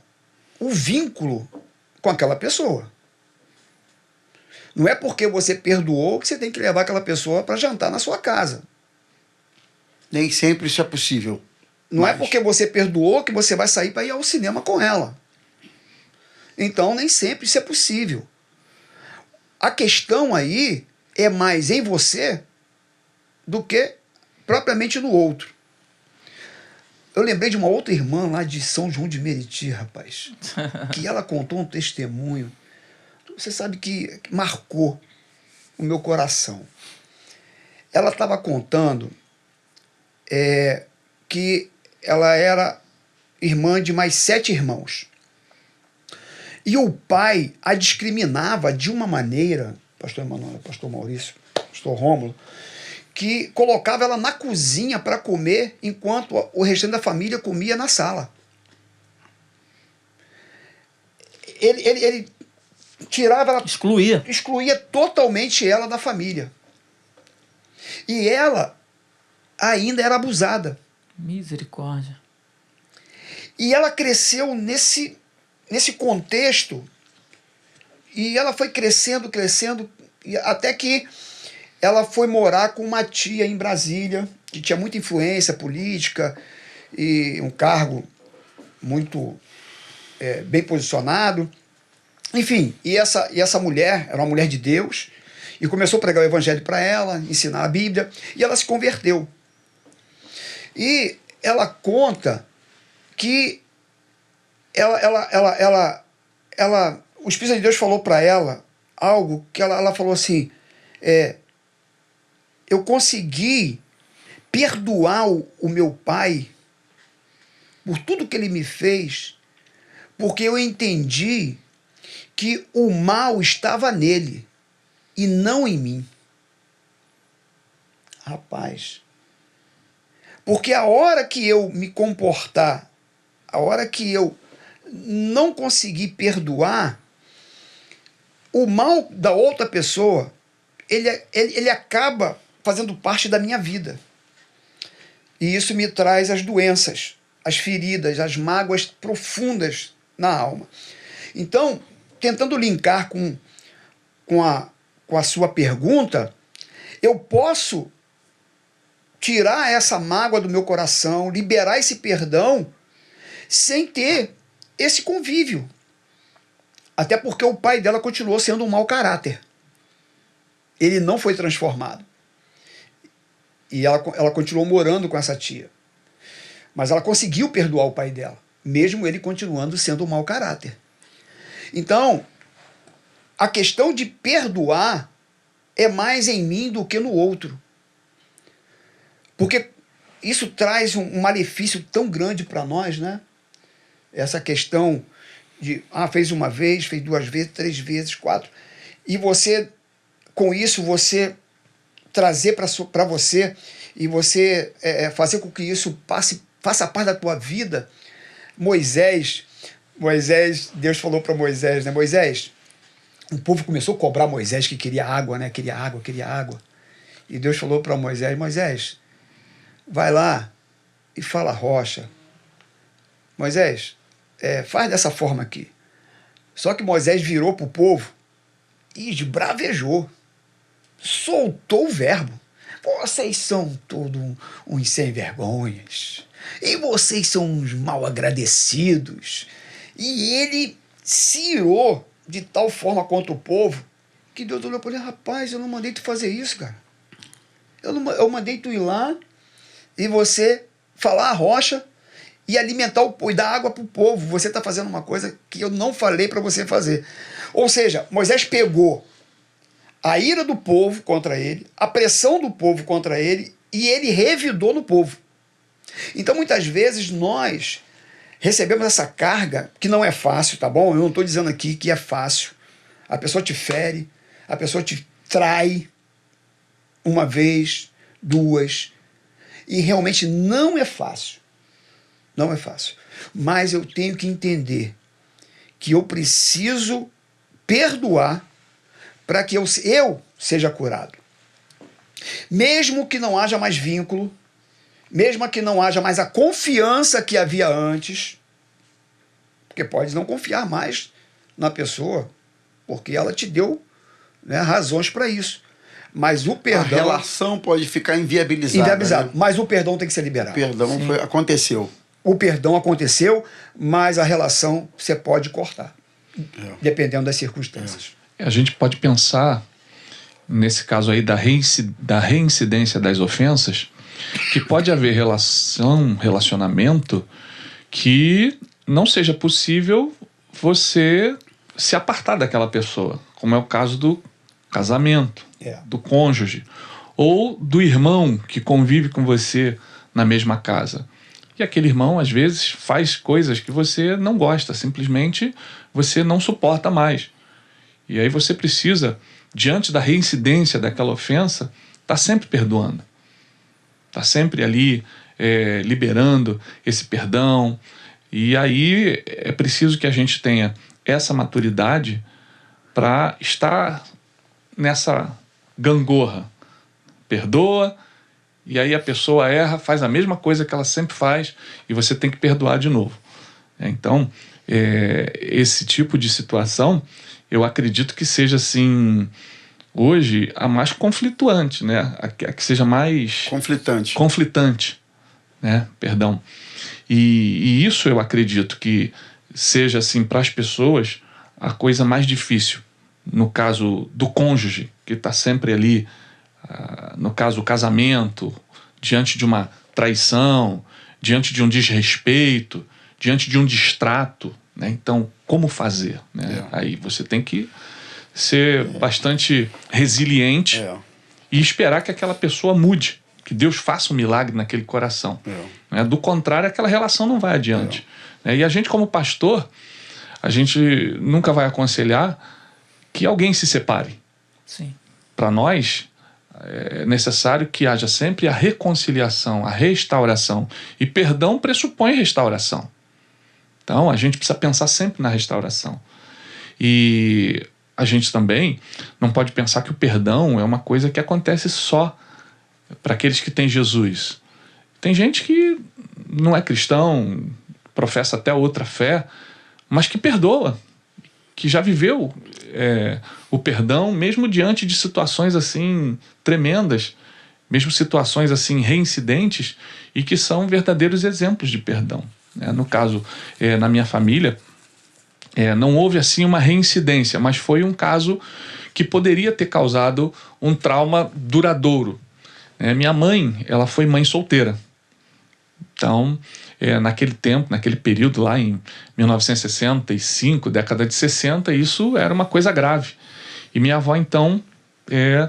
o vínculo com aquela pessoa. Não é porque você perdoou que você tem que levar aquela pessoa para jantar na sua casa. Nem sempre isso é possível. Não é porque você perdoou que você vai sair para ir ao cinema com ela. Então, nem sempre isso é possível. A questão aí é mais em você do que propriamente no outro. Eu lembrei de uma outra irmã lá de São João de Meriti, rapaz, que ela contou um testemunho. Você sabe que marcou o meu coração. Ela estava contando que ela era irmã de mais 7 irmãos. E o pai a discriminava de uma maneira, pastor Emanuel, pastor Maurício, pastor Rômulo, que colocava ela na cozinha para comer enquanto o restante da família comia na sala. Ele tirava ela, excluía totalmente ela da família. E ela ainda era abusada. Misericórdia. E ela cresceu nesse contexto, e ela foi crescendo, até que ela foi morar com uma tia em Brasília, que tinha muita influência política e um cargo muito bem posicionado. Enfim, e essa mulher era uma mulher de Deus e começou a pregar o evangelho para ela, ensinar a Bíblia, e ela se converteu. E ela conta que o Espírito de Deus falou para ela algo que ela falou assim, eu consegui perdoar o meu pai por tudo que ele me fez, porque eu entendi que o mal estava nele e não em mim. Rapaz, porque a hora que eu me comportar, a hora que eu não conseguir perdoar, o mal da outra pessoa, ele acaba fazendo parte da minha vida. E isso me traz as doenças, as feridas, as mágoas profundas na alma. Então, tentando linkar com a sua pergunta, eu posso tirar essa mágoa do meu coração, liberar esse perdão, sem ter esse convívio. Até porque o pai dela continuou sendo um mau caráter. Ele não foi transformado. E ela continuou morando com essa tia. Mas ela conseguiu perdoar o pai dela, mesmo ele continuando sendo um mau caráter. Então, a questão de perdoar é mais em mim do que no outro. Porque isso traz um malefício tão grande para nós, né? Essa questão de, fez uma vez, fez 2 vezes, 3 vezes, 4. E você, com isso, você trazer para você e você fazer com que isso faça parte da tua vida. Moisés, Deus falou para Moisés, né? Moisés, o povo começou a cobrar Moisés que queria água, né? Queria água. E Deus falou para Moisés, vai lá e fala a rocha. Moisés, faz dessa forma aqui. Só que Moisés virou para o povo e esbravejou. Soltou o verbo. Vocês são todos uns sem vergonhas. E vocês são uns mal agradecidos. E ele se irou de tal forma contra o povo que Deus olhou para ele, rapaz, eu não mandei tu fazer isso, cara. Eu mandei tu ir lá e você falar a rocha e alimentar e dar água para o povo. Você está fazendo uma coisa que eu não falei para você fazer. Ou seja, Moisés pegou a ira do povo contra ele, a pressão do povo contra ele, e ele revidou no povo. Então, muitas vezes, nós recebemos essa carga, que não é fácil, tá bom? Eu não estou dizendo aqui que é fácil. A pessoa te fere, a pessoa te trai 1 vez, 2, e realmente não é fácil. Não é fácil. Mas eu tenho que entender que eu preciso perdoar para que eu seja curado. Mesmo que não haja mais vínculo, mesmo que não haja mais a confiança que havia antes, porque pode não confiar mais na pessoa, porque ela te deu, né, razões para isso. Mas o perdão... A relação pode ficar inviabilizada. Né? Mas o perdão tem que ser liberado. O perdão aconteceu. O perdão aconteceu, mas a relação você pode cortar, dependendo das circunstâncias. A gente pode pensar, nesse caso aí da reincidência das ofensas, que pode haver relacionamento que não seja possível você se apartar daquela pessoa, como é o caso do casamento, do cônjuge, ou do irmão que convive com você na mesma casa. E aquele irmão, às vezes, faz coisas que você não gosta, simplesmente você não suporta mais. E aí você precisa, diante da reincidência daquela ofensa, estar sempre perdoando. Estar sempre ali liberando esse perdão. E aí é preciso que a gente tenha essa maturidade para estar nessa gangorra. Perdoa, e aí a pessoa erra, faz a mesma coisa que ela sempre faz, e você tem que perdoar de novo. Então, esse tipo de situação, eu acredito que seja assim, hoje a mais conflituante, né? A que seja mais conflitante, né? Perdão. E isso eu acredito que seja assim para as pessoas a coisa mais difícil. No caso do cônjuge, que está sempre ali, no caso o casamento, diante de uma traição, diante de um desrespeito, diante de um distrato, né? Então, como fazer? Né? Aí você tem que ser bastante resiliente e esperar que aquela pessoa mude, que Deus faça um milagre naquele coração. Né? Do contrário, aquela relação não vai adiante. E a gente, como pastor, a gente nunca vai aconselhar que alguém se separe. Sim. Para nós, é necessário que haja sempre a reconciliação, a restauração. E perdão pressupõe restauração. Então, a gente precisa pensar sempre na restauração. E a gente também não pode pensar que o perdão é uma coisa que acontece só para aqueles que têm Jesus. Tem gente que não é cristão, professa até outra fé, mas que perdoa, que já viveu o perdão, mesmo diante de situações assim tremendas, mesmo situações assim reincidentes, e que são verdadeiros exemplos de perdão. No caso, na minha família, não houve assim uma reincidência, mas foi um caso que poderia ter causado um trauma duradouro. Minha mãe, ela foi mãe solteira. Então, naquele tempo, naquele período lá em 1965, década de 60, isso era uma coisa grave. E minha avó, então,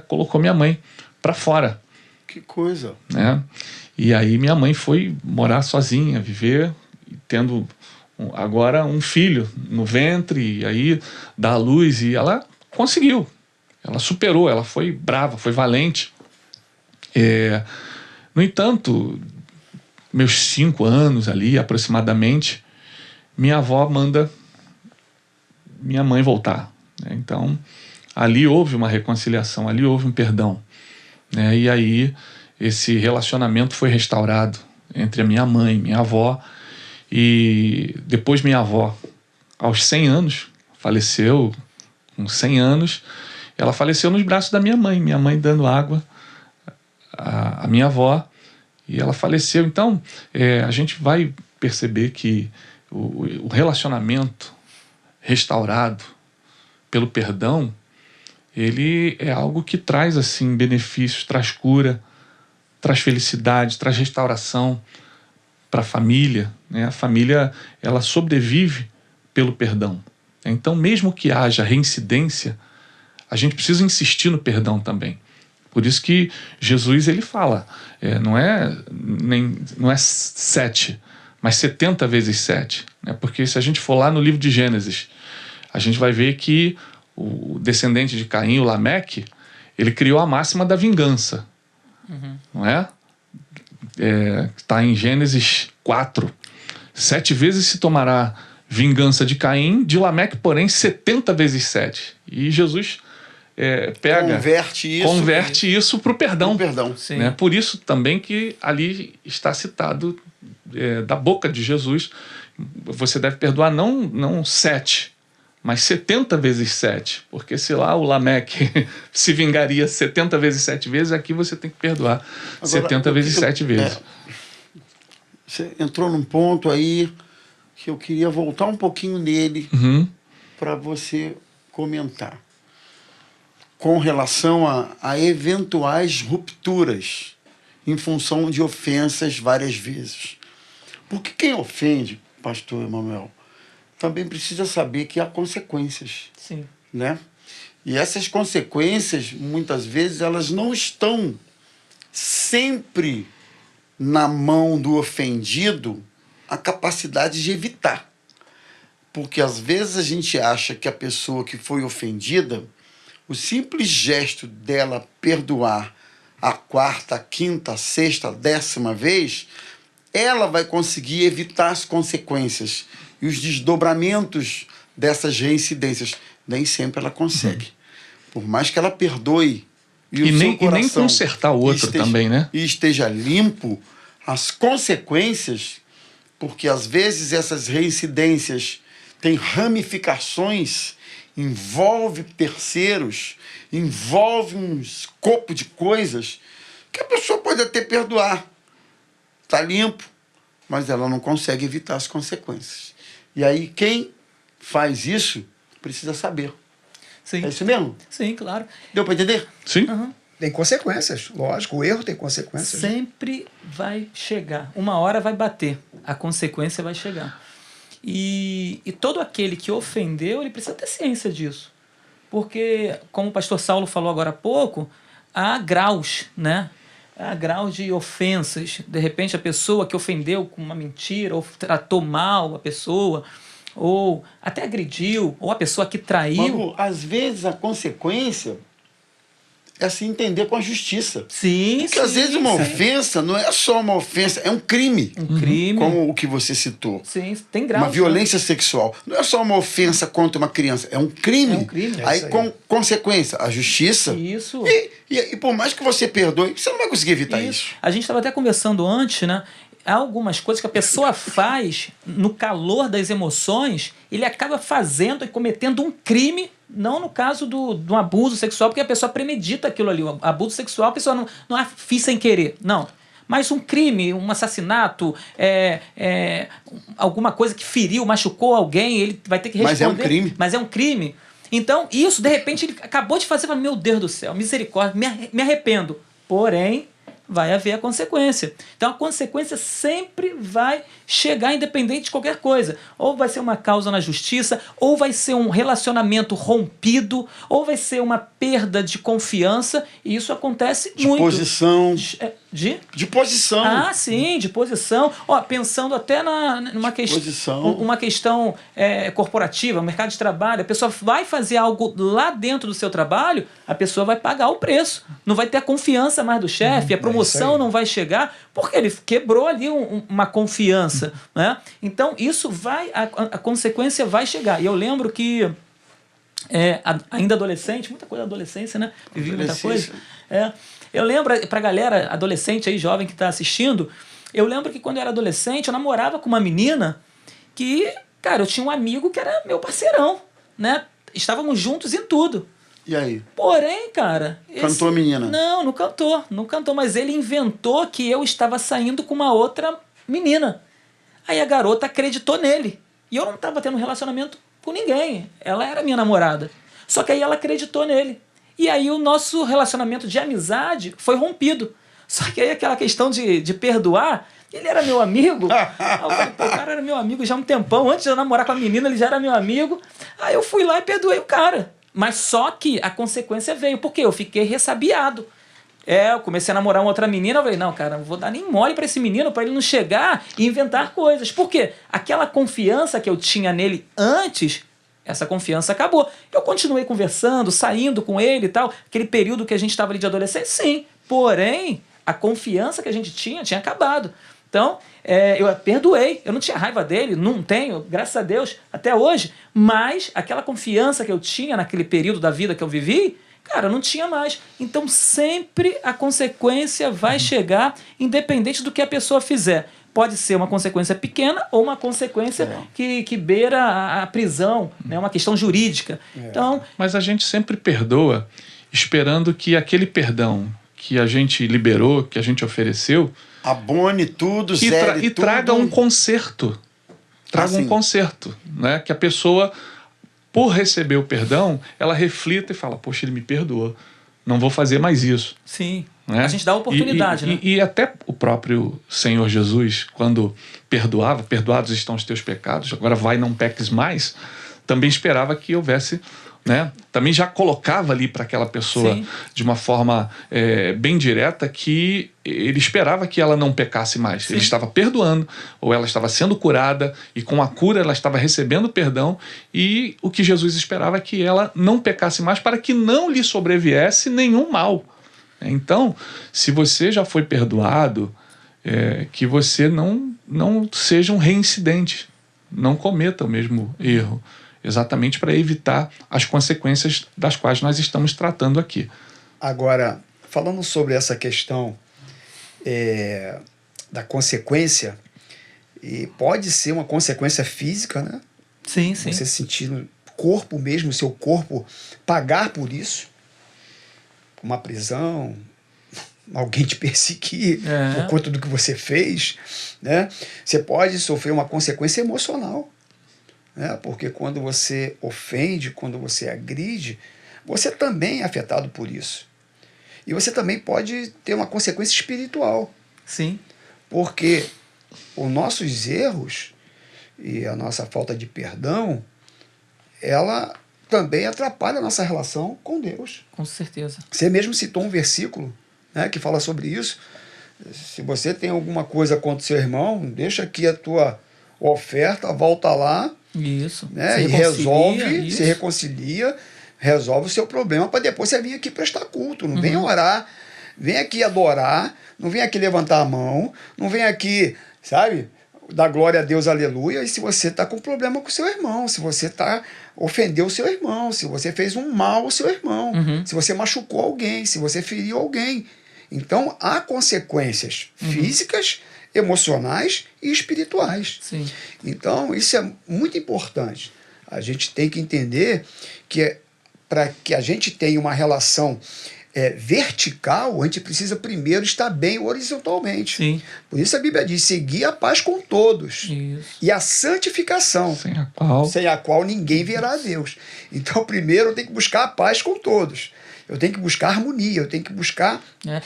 colocou minha mãe para fora. Que coisa! Né? E aí minha mãe foi morar sozinha, viver, tendo agora um filho no ventre, e aí dá à luz, e ela conseguiu. Ela superou, ela foi brava, foi valente. No entanto, meus 5 anos ali, aproximadamente, minha avó manda minha mãe voltar. Então, ali houve uma reconciliação, ali houve um perdão. E aí, esse relacionamento foi restaurado entre a minha mãe e minha avó. E depois minha avó, aos 100 anos, faleceu com 100 anos. Ela faleceu nos braços da minha mãe dando água à minha avó, e ela faleceu. Então, a gente vai perceber que o relacionamento restaurado pelo perdão, ele é algo que traz assim benefícios, traz cura, traz felicidade, traz restauração para a família. A família, ela sobrevive pelo perdão. Então, mesmo que haja reincidência, a gente precisa insistir no perdão também. Por isso que Jesus, ele fala, não é 7, mas 70 vezes 7. Porque se a gente for lá no livro de Gênesis, a gente vai ver que o descendente de Caim, o Lameque, ele criou a máxima da vingança. Não é? Está em Gênesis 4. 7 vezes se tomará vingança de Caim, de Lameque, porém, 70 vezes 7. E Jesus converte isso para o perdão. Né? Por isso também que ali está citado da boca de Jesus, você deve perdoar não 7, mas 70 vezes 7. Porque se lá o Lameque se vingaria 70 vezes 7 vezes, aqui você tem que perdoar 70 vezes 7 vezes. Você entrou num ponto aí que eu queria voltar um pouquinho nele para você comentar. Com relação a eventuais rupturas em função de ofensas várias vezes. Porque quem ofende, pastor Emanuel, também precisa saber que há consequências. Sim. Né? E essas consequências, muitas vezes, elas não estão sempre na mão do ofendido a capacidade de evitar. Porque às vezes a gente acha que a pessoa que foi ofendida, o simples gesto dela perdoar a 4ª, a 5ª, a 6ª, a 10ª vez, ela vai conseguir evitar as consequências e os desdobramentos dessas reincidências. Nem sempre ela consegue. Por mais que ela perdoe e nem consertar o outro também, né? E esteja limpo, as consequências, porque às vezes essas reincidências têm ramificações envolve terceiros, envolve um escopo de coisas que a pessoa pode até perdoar. Está limpo, mas ela não consegue evitar as consequências. E aí quem faz isso precisa saber. Sim. É isso mesmo? Sim, claro. Deu para entender? Sim. Uhum. Tem consequências, lógico. O erro tem consequências. Sempre vai chegar. Uma hora vai bater. A consequência vai chegar. E todo aquele que ofendeu, ele precisa ter ciência disso. Porque, como o pastor Saulo falou agora há pouco, há graus, né? Há graus de ofensas. De repente, a pessoa que ofendeu com uma mentira, ou tratou mal a pessoa, ou até agrediu, ou a pessoa que traiu. Manu, às vezes a consequência é se entender com a justiça. Sim, Porque às vezes uma ofensa não é só uma ofensa, é um crime. Um crime. Como o que você citou. Sim, tem graus. Uma violência sexual. Não é só uma ofensa contra uma criança, é um crime. É um crime. Aí, É isso com consequência, a justiça. Isso. E por mais que você perdoe, você não vai conseguir evitar isso. A gente estava até conversando antes, né? Há algumas coisas que a pessoa faz no calor das emoções, ele acaba fazendo e cometendo um crime, não no caso do abuso sexual, porque a pessoa premedita aquilo ali. O abuso sexual, a pessoa não fiz sem querer. Não. Mas um crime, um assassinato, alguma coisa que feriu, machucou alguém, ele vai ter que responder. Mas é um crime. Mas é um crime. Então, isso, de repente, ele acabou de fazer, fala, meu Deus do céu, misericórdia, me arrependo. Porém, vai haver a consequência. Então, a consequência sempre vai chegar, independente de qualquer coisa. Ou vai ser uma causa na justiça, ou vai ser um relacionamento rompido, ou vai ser uma perda de confiança, e isso acontece muito. Posição. De posição. Ah, sim, de posição. Ó, pensando até numa uma questão corporativa, mercado de trabalho, a pessoa vai fazer algo lá dentro do seu trabalho, a pessoa vai pagar o preço. Não vai ter a confiança mais do chefe, a promoção não vai chegar, porque ele quebrou ali uma confiança. Né? Então, isso a consequência vai chegar. E eu lembro que, ainda adolescente, muita coisa da adolescência, né? Vivi muita coisa. Eu lembro, pra galera adolescente aí, jovem que tá assistindo, eu lembro que quando eu era adolescente, eu namorava com uma menina que, cara, eu tinha um amigo que era meu parceirão, né? Estávamos juntos em tudo. E aí? Porém, cara... Cantou a menina? Não cantou, mas ele inventou que eu estava saindo com uma outra menina. Aí a garota acreditou nele. E eu não estava tendo um relacionamento com ninguém. Ela era minha namorada. Só que aí ela acreditou nele. E aí o nosso relacionamento de amizade foi rompido. Só que aí aquela questão de perdoar, ele era meu amigo. Aí eu falei, pô, o cara era meu amigo já há um tempão. Antes de eu namorar com a menina, ele já era meu amigo. Aí eu fui lá e perdoei o cara. Mas só que a consequência veio. Por quê? Eu fiquei ressabiado. Eu comecei a namorar uma outra menina, eu falei, não, cara, não vou dar nem mole pra esse menino, pra ele não chegar e inventar coisas. Por quê? Aquela confiança que eu tinha nele antes, essa confiança acabou. Eu continuei conversando, saindo com ele e tal, aquele período que a gente estava ali de adolescente, sim. Porém, a confiança que a gente tinha acabado. Então, eu perdoei, eu não tinha raiva dele, não tenho, graças a Deus, até hoje, mas aquela confiança que eu tinha naquele período da vida que eu vivi, cara, não tinha mais. Então, sempre a consequência vai chegar, independente do que a pessoa fizer. Pode ser uma consequência pequena ou uma consequência que beira a prisão, né? Uma questão jurídica. Então, mas a gente sempre perdoa esperando que aquele perdão que a gente liberou, que a gente ofereceu, abone tudo, zere e tudo. traga um conserto. Traga um conserto, né? Que a pessoa, por receber o perdão, ela reflita e fala, poxa, ele me perdoou, não vou fazer mais isso. Sim, né? A gente dá oportunidade, né? E até o próprio Senhor Jesus, quando perdoava, perdoados estão os teus pecados, agora vai, não peques mais, também esperava que houvesse, né? Também já colocava ali para aquela pessoa, sim, de uma forma bem direta, que ele esperava que ela não pecasse mais. Sim. Ele estava perdoando, ou ela estava sendo curada, e com a cura ela estava recebendo perdão, e o que Jesus esperava é que ela não pecasse mais, para que não lhe sobreviesse nenhum mal. Então, se você já foi perdoado, que você não seja um reincidente, não cometa o mesmo erro, exatamente para evitar as consequências das quais nós estamos tratando aqui. Agora, falando sobre essa questão da consequência, e pode ser uma consequência física, né? Sim, sim. Você sentindo corpo mesmo, o seu corpo pagar por isso, uma prisão, alguém te perseguir por conta do que você fez, né? Você pode sofrer uma consequência emocional, né? Porque quando você ofende, quando você agride, você também é afetado por isso. E você também pode ter uma consequência espiritual. Sim. Porque os nossos erros e a nossa falta de perdão, ela também atrapalha a nossa relação com Deus. Com certeza. Você mesmo citou um versículo, né, que fala sobre isso. Se você tem alguma coisa contra o seu irmão, deixa aqui a tua oferta, volta lá, Isso. né, e resolve, se reconcilia, resolve o seu problema para depois você vir aqui prestar culto. Não vem orar, vem aqui adorar, não vem aqui levantar a mão, não vem aqui, sabe, dar glória a Deus, aleluia. E se você está com problema com o seu irmão, se você ofendeu o seu irmão, se você fez um mal ao seu irmão, se você machucou alguém, se você feriu alguém. Então, há consequências físicas, emocionais e espirituais. Sim. Então, isso é muito importante. A gente tem que entender que para que a gente tenha uma relação vertical, a gente precisa primeiro estar bem horizontalmente. Sim. Por isso a Bíblia diz, seguir a paz com todos. Isso. E a santificação, sem a qual ninguém verá a Deus. Então, primeiro eu tenho que buscar a paz com todos. Eu tenho que buscar harmonia, eu tenho que buscar...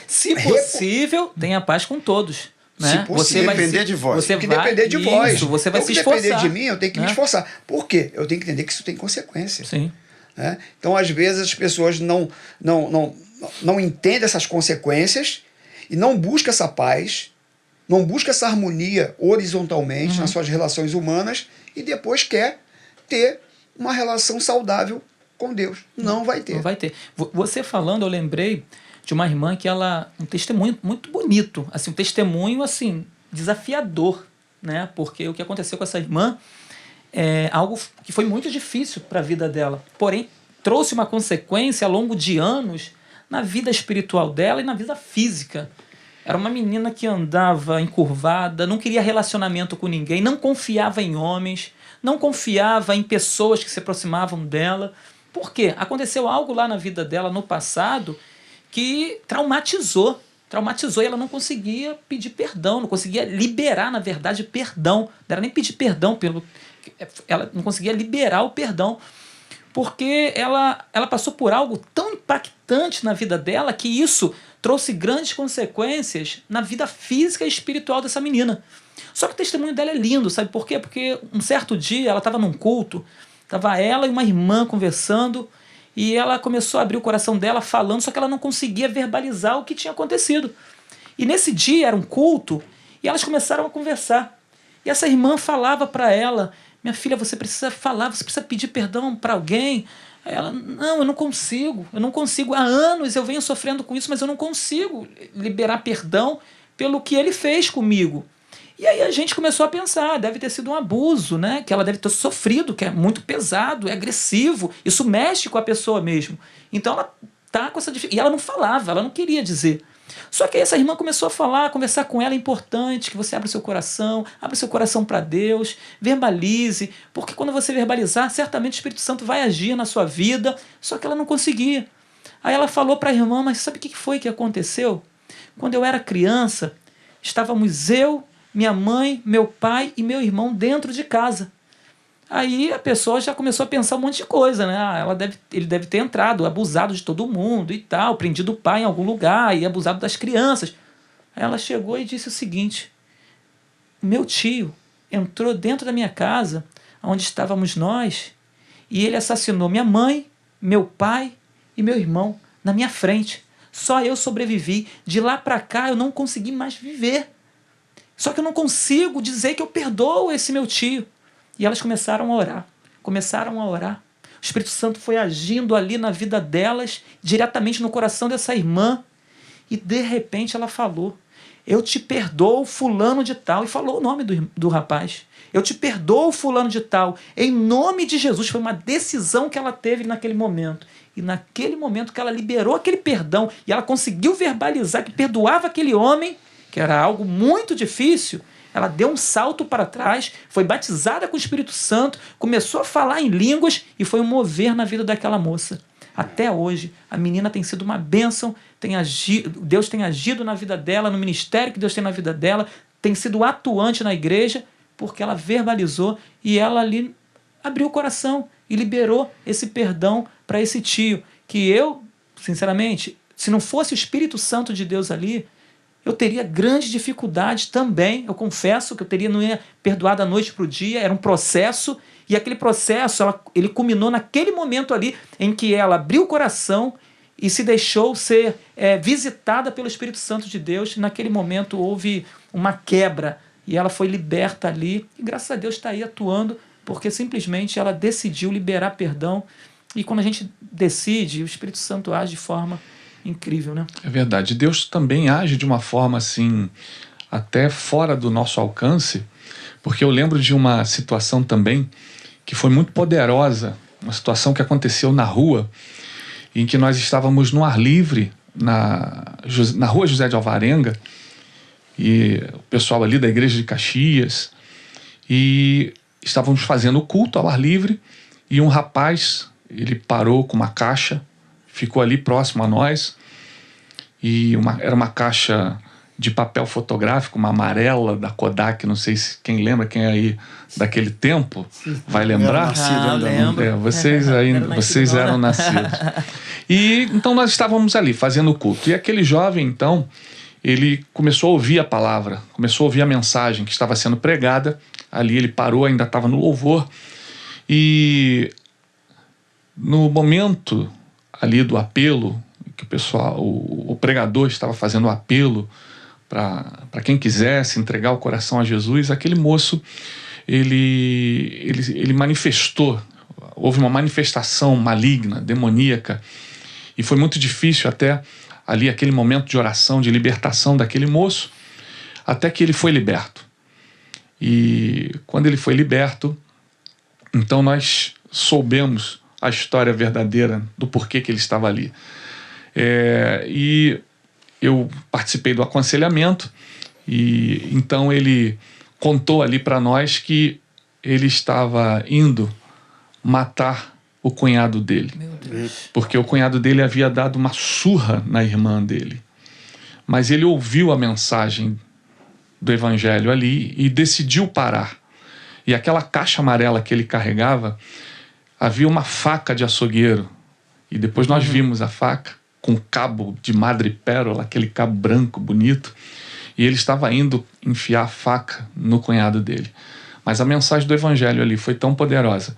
Se possível, tenha paz com todos. Né? Se possível, você vai depender de vós. Tem que depender de vós. Você vai se Se esforçar. depender de mim, eu tenho que me esforçar. Por quê? Eu tenho que entender que isso tem consequência. Sim. Né? Então, às vezes, as pessoas não entendem essas consequências e não buscam essa paz, não buscam essa harmonia horizontalmente nas suas relações humanas e depois quer ter uma relação saudável com Deus. Não vai ter. Não vai ter. Você falando, eu lembrei de uma irmã que um testemunho muito bonito, assim, um testemunho assim, desafiador, né? Porque o que aconteceu com essa irmã é algo que foi muito difícil para a vida dela, porém trouxe uma consequência ao longo de anos na vida espiritual dela e na vida física. Era uma menina que andava encurvada, não queria relacionamento com ninguém, não confiava em homens, não confiava em pessoas que se aproximavam dela. Por quê? Aconteceu algo lá na vida dela no passado que traumatizou e ela não conseguia pedir perdão, não conseguia liberar, na verdade, perdão. Não era nem pedir perdão, ela não conseguia liberar o perdão, porque ela passou por algo tão impactante na vida dela que isso trouxe grandes consequências na vida física e espiritual dessa menina. Só que o testemunho dela é lindo, sabe por quê? Porque um certo dia ela estava num culto, estava ela e uma irmã conversando, e ela começou a abrir o coração dela falando, só que ela não conseguia verbalizar o que tinha acontecido. E nesse dia era um culto, e elas começaram a conversar. E essa irmã falava para ela, minha filha, você precisa falar, você precisa pedir perdão para alguém. Ela, não, eu não consigo. Há anos eu venho sofrendo com isso, mas eu não consigo liberar perdão pelo que ele fez comigo. E aí a gente começou a pensar, deve ter sido um abuso, né? Que ela deve ter sofrido, que é muito pesado, é agressivo, isso mexe com a pessoa mesmo. Então ela tá com essa dificuldade. E ela não falava, ela não queria dizer. Só que aí essa irmã começou a falar, a conversar com ela, é importante que você abra o seu coração para Deus, verbalize, porque quando você verbalizar, certamente o Espírito Santo vai agir na sua vida, só que ela não conseguia. Aí ela falou para a irmã, mas sabe o que foi que aconteceu? Quando eu era criança, estávamos eu, minha mãe, meu pai e meu irmão dentro de casa. Aí a pessoa já começou a pensar um monte de coisa, né? Ele deve ter entrado, abusado de todo mundo e tal, prendido o pai em algum lugar e abusado das crianças. Aí ela chegou e disse o seguinte, meu tio entrou dentro da minha casa, onde estávamos nós, e ele assassinou minha mãe, meu pai e meu irmão na minha frente. Só eu sobrevivi. De lá para cá eu não consegui mais viver. Só que eu não consigo dizer que eu perdoo esse meu tio. E elas começaram a orar. O Espírito Santo foi agindo ali na vida delas, diretamente no coração dessa irmã. E de repente ela falou, eu te perdoo fulano de tal. E falou o nome do rapaz. Eu te perdoo fulano de tal. Em nome de Jesus. Foi uma decisão que ela teve naquele momento. E naquele momento que ela liberou aquele perdão, e ela conseguiu verbalizar que perdoava aquele homem, que era algo muito difícil, ela deu um salto para trás, foi batizada com o Espírito Santo, começou a falar em línguas e foi um mover na vida daquela moça. Até hoje, a menina tem sido uma bênção, Deus tem agido na vida dela, no ministério que Deus tem na vida dela, tem sido atuante na igreja, porque ela verbalizou e ela ali abriu o coração e liberou esse perdão para esse tio, que eu, sinceramente, se não fosse o Espírito Santo de Deus ali, eu teria grandes dificuldades também. Eu confesso que não ia perdoar da noite para o dia, era um processo, e aquele processo, ele culminou naquele momento ali em que ela abriu o coração e se deixou ser visitada pelo Espírito Santo de Deus. E naquele momento houve uma quebra, e ela foi liberta ali, e graças a Deus está aí atuando, porque simplesmente ela decidiu liberar perdão. E quando a gente decide, o Espírito Santo age de forma incrível, né? É verdade. Deus também age de uma forma assim, até fora do nosso alcance, porque eu lembro de uma situação também que foi muito poderosa, uma situação que aconteceu na rua, em que nós estávamos no ar livre, na rua José de Alvarenga, e o pessoal ali da igreja de Caxias, e estávamos fazendo o culto ao ar livre, e um rapaz, ele parou com uma caixa, ficou ali próximo a nós, e era uma caixa de papel fotográfico, uma amarela da Kodak, não sei se quem lembra, quem é aí daquele tempo vai lembrar. Lembro. Vocês eram nascidos. E então nós estávamos ali fazendo o culto, e aquele jovem então, ele começou a ouvir a palavra, começou a ouvir a mensagem que estava sendo pregada, ali ele parou, ainda estava no louvor, e no momento ali do apelo, que o pregador estava fazendo o apelo para quem quisesse entregar o coração a Jesus, aquele moço, ele manifestou, houve uma manifestação maligna, demoníaca, e foi muito difícil até ali aquele momento de oração, de libertação daquele moço, até que ele foi liberto. E quando ele foi liberto, então nós soubemos a história verdadeira do porquê que ele estava ali. E eu participei do aconselhamento, e então ele contou ali para nós que ele estava indo matar o cunhado dele. Meu Deus. Porque o cunhado dele havia dado uma surra na irmã dele. Mas ele ouviu a mensagem do evangelho ali e decidiu parar. E aquela caixa amarela que ele carregava, havia uma faca de açougueiro. E depois nós vimos a faca com cabo de madrepérola, aquele cabo branco bonito. E ele estava indo enfiar a faca no cunhado dele. Mas a mensagem do evangelho ali foi tão poderosa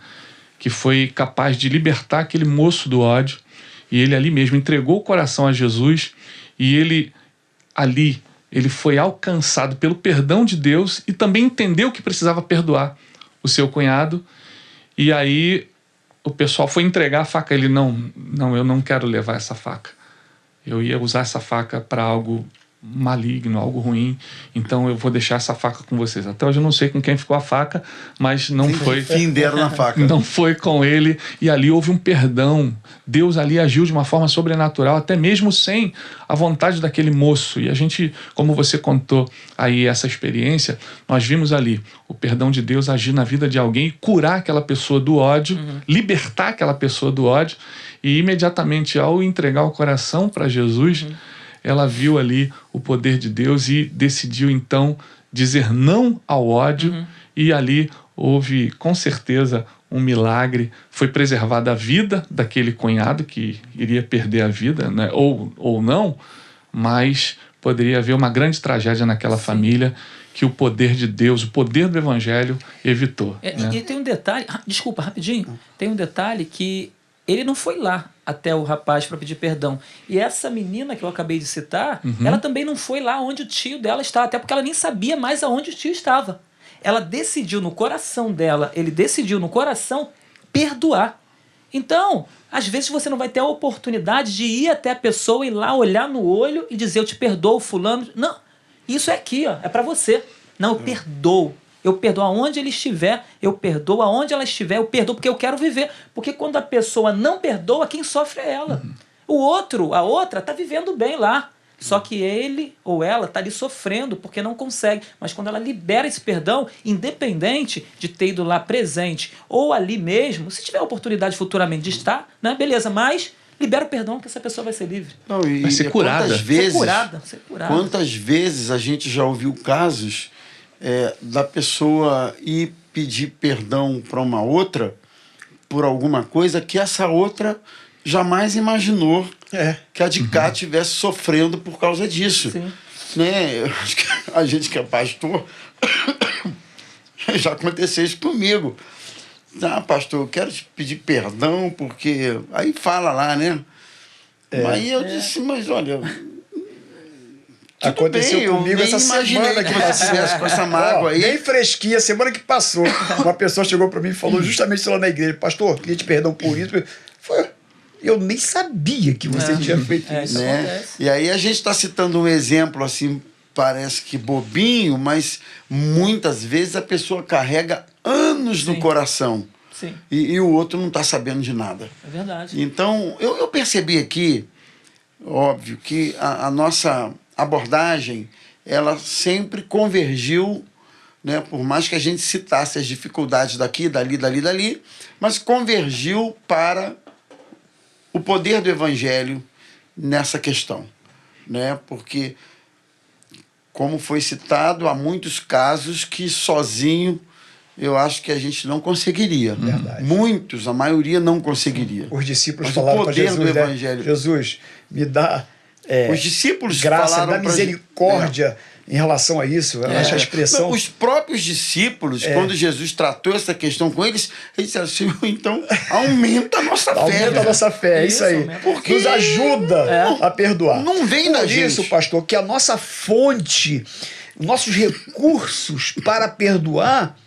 que foi capaz de libertar aquele moço do ódio, e ele ali mesmo entregou o coração a Jesus, e ele foi alcançado pelo perdão de Deus e também entendeu que precisava perdoar o seu cunhado. E aí o pessoal foi entregar a faca. Ele, não, eu não quero levar essa faca. Eu ia usar essa faca para algo maligno, algo ruim, então eu vou deixar essa faca com vocês. Até hoje eu não sei com quem ficou a faca, mas não foi. Fim deram na faca. Não foi com ele, e ali houve um perdão. Deus ali agiu de uma forma sobrenatural, até mesmo sem a vontade daquele moço. E a gente, como você contou aí essa experiência, nós vimos ali o perdão de Deus agir na vida de alguém e curar aquela pessoa do ódio, libertar aquela pessoa do ódio, e imediatamente ao entregar o coração para Jesus, ela viu ali o poder de Deus e decidiu então dizer não ao ódio, e ali houve com certeza um milagre. Foi preservada a vida daquele cunhado que iria perder a vida, né? ou não, mas poderia haver uma grande tragédia naquela família que o poder de Deus, o poder do evangelho evitou. Né? E tem um detalhe, desculpa, rapidinho, tem um detalhe que ele não foi lá até o rapaz para pedir perdão. E essa menina que eu acabei de citar, ela também não foi lá onde o tio dela estava, até porque ela nem sabia mais aonde o tio estava. Ela decidiu no coração dela, ele decidiu no coração perdoar. Então, às vezes você não vai ter a oportunidade de ir até a pessoa, ir lá, olhar no olho e dizer, eu te perdoo, fulano. Não, isso é aqui, ó, é para você. Não, eu perdoo. Eu perdoo aonde ele estiver, eu perdoo aonde ela estiver, eu perdoo porque eu quero viver. Porque quando a pessoa não perdoa, quem sofre é ela. O outro, a outra, está vivendo bem lá. Só que ele ou ela está ali sofrendo porque não consegue. Mas quando ela libera esse perdão, independente de ter ido lá presente ou ali mesmo, se tiver a oportunidade futuramente de estar, né, beleza, mas libera o perdão que essa pessoa vai ser livre. Não, Vai ser curada. Ser curada. Quantas vezes a gente já ouviu casos da pessoa ir pedir perdão para uma outra por alguma coisa que essa outra jamais imaginou que a de cá estivesse sofrendo por causa disso. Sim. Né? Eu acho que a gente que é pastor, já aconteceu isso comigo. Ah, pastor, eu quero te pedir perdão porque... Aí fala lá, né? Aí eu disse, mas olha... Aconteceu bem, comigo eu nem essa imaginei semana que você estivesse com essa mágoa aí. Bem fresquinha, semana que passou. Uma pessoa chegou para mim e falou justamente lá na igreja: pastor, queria te perdão por isso. Eu nem sabia que você tinha feito isso. Né? Acontece. E aí a gente está citando um exemplo assim, parece que bobinho, mas muitas vezes a pessoa carrega anos no coração. Sim, E o outro não está sabendo de nada. é verdade. Então, eu percebi aqui, óbvio, que a nossa abordagem, ela sempre convergiu, né, por mais que a gente citasse as dificuldades daqui, dali, mas convergiu para o poder do Evangelho nessa questão. Né? Porque, como foi citado, há muitos casos que sozinho eu acho que a gente não conseguiria. Verdade. Muitos, a maioria não conseguiria. Os discípulos Mas o falaram para poder Jesus, do né? Evangelho. Jesus, me dá Os discípulos graça, falaram dá pra misericórdia em relação a isso. Eu acho a expressão... Não, os próprios discípulos, quando Jesus tratou essa questão com eles disseram assim, então aumenta a nossa fé. Aumenta a nossa fé, é isso aí. aumenta. Porque nos ajuda a perdoar. não vem Por da isso, gente. pastor, que a nossa fonte, nossos recursos para perdoar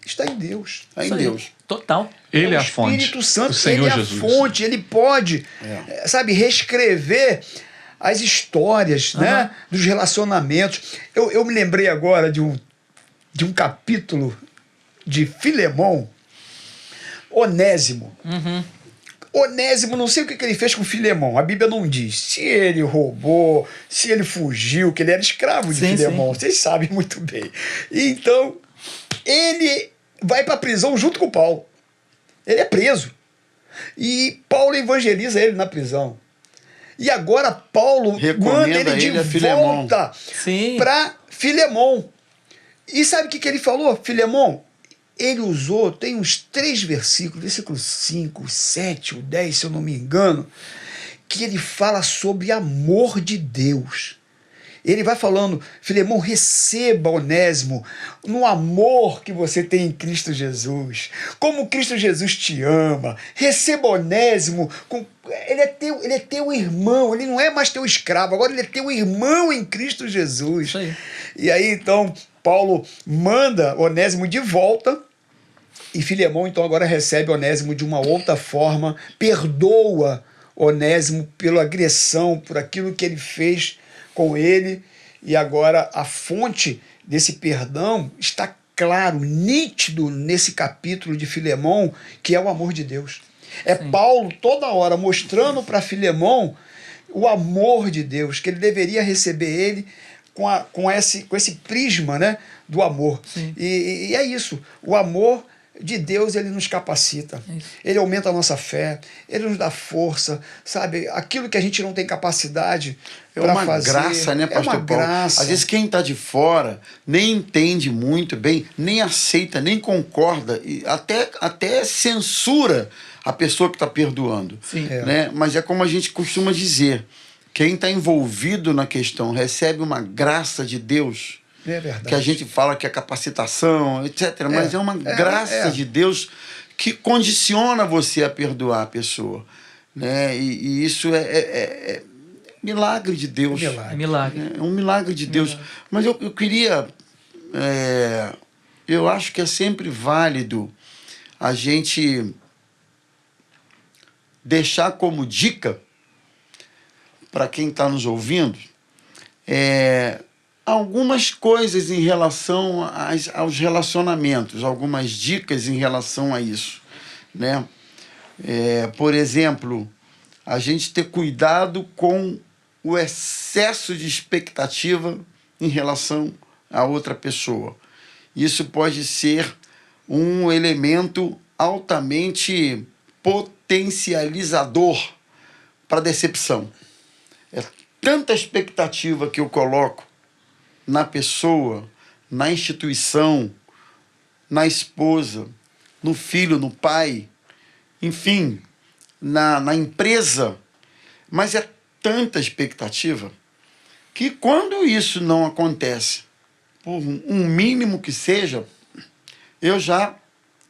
está em Deus. É em Isso aí. Deus. Total. Ele é o a fonte. Espírito Santo, O Senhor ele é Jesus. a fonte, ele pode, sabe, reescrever as histórias, né, dos relacionamentos. Eu me lembrei agora de um capítulo de Filemão, Onésimo. Onésimo, não sei o que ele fez com Filemão, a Bíblia não diz. Se ele roubou, se ele fugiu, que ele era escravo de Sim, Filemão, sim. vocês sabem muito bem. Então, ele vai para a prisão junto com Paulo. Ele é preso. E Paulo evangeliza ele na prisão. E agora Paulo Recomenda manda ele de ele a Filemão. volta Sim. para Filemão. E sabe o que ele falou? Filemão, ele usou, tem uns 3 versículos, versículo 5, 7, o 10, se eu não me engano, que ele fala sobre amor de Deus. Ele vai falando, Filemão, receba Onésimo no amor que você tem em Cristo Jesus. Como Cristo Jesus te ama. Receba Onésimo. Ele é teu irmão, ele não é mais teu escravo, agora ele é teu irmão em Cristo Jesus. Isso aí. E aí, então, Paulo manda Onésimo de volta. E Filemão, então, agora recebe Onésimo de uma outra forma, perdoa Onésimo pela agressão, por aquilo que ele fez com ele, e agora a fonte desse perdão está claro, nítido nesse capítulo de Filemão, que é o amor de Deus. É Sim. Paulo toda hora mostrando para Filemão o amor de Deus, que ele deveria receber ele com esse prisma, né, do amor. Sim. E é isso, o amor de Deus, ele nos capacita, ele aumenta a nossa fé, ele nos dá força, sabe? Aquilo que a gente não tem capacidade para fazer. É uma graça, né, pastor É uma Paulo? graça. Às vezes quem está de fora nem entende muito bem, nem aceita, nem concorda, e até censura a pessoa que está perdoando. Sim. Né? Mas é como a gente costuma dizer, quem está envolvido na questão recebe uma graça de Deus. É verdade. Que a gente fala que é capacitação, etc. Mas é uma graça de Deus que condiciona você a perdoar a pessoa. Né? E isso é milagre de Deus. É milagre. É um milagre de Deus. Mas eu queria... eu acho que é sempre válido a gente deixar como dica para quem está nos ouvindo algumas coisas em relação aos relacionamentos, algumas dicas em relação a isso, né? Por exemplo, a gente ter cuidado com o excesso de expectativa em relação a outra pessoa. Isso pode ser um elemento altamente potencializador para a decepção. É tanta expectativa que eu coloco na pessoa, na instituição, na esposa, no filho, no pai, enfim, na empresa, mas é tanta expectativa que quando isso não acontece, por um mínimo que seja, eu já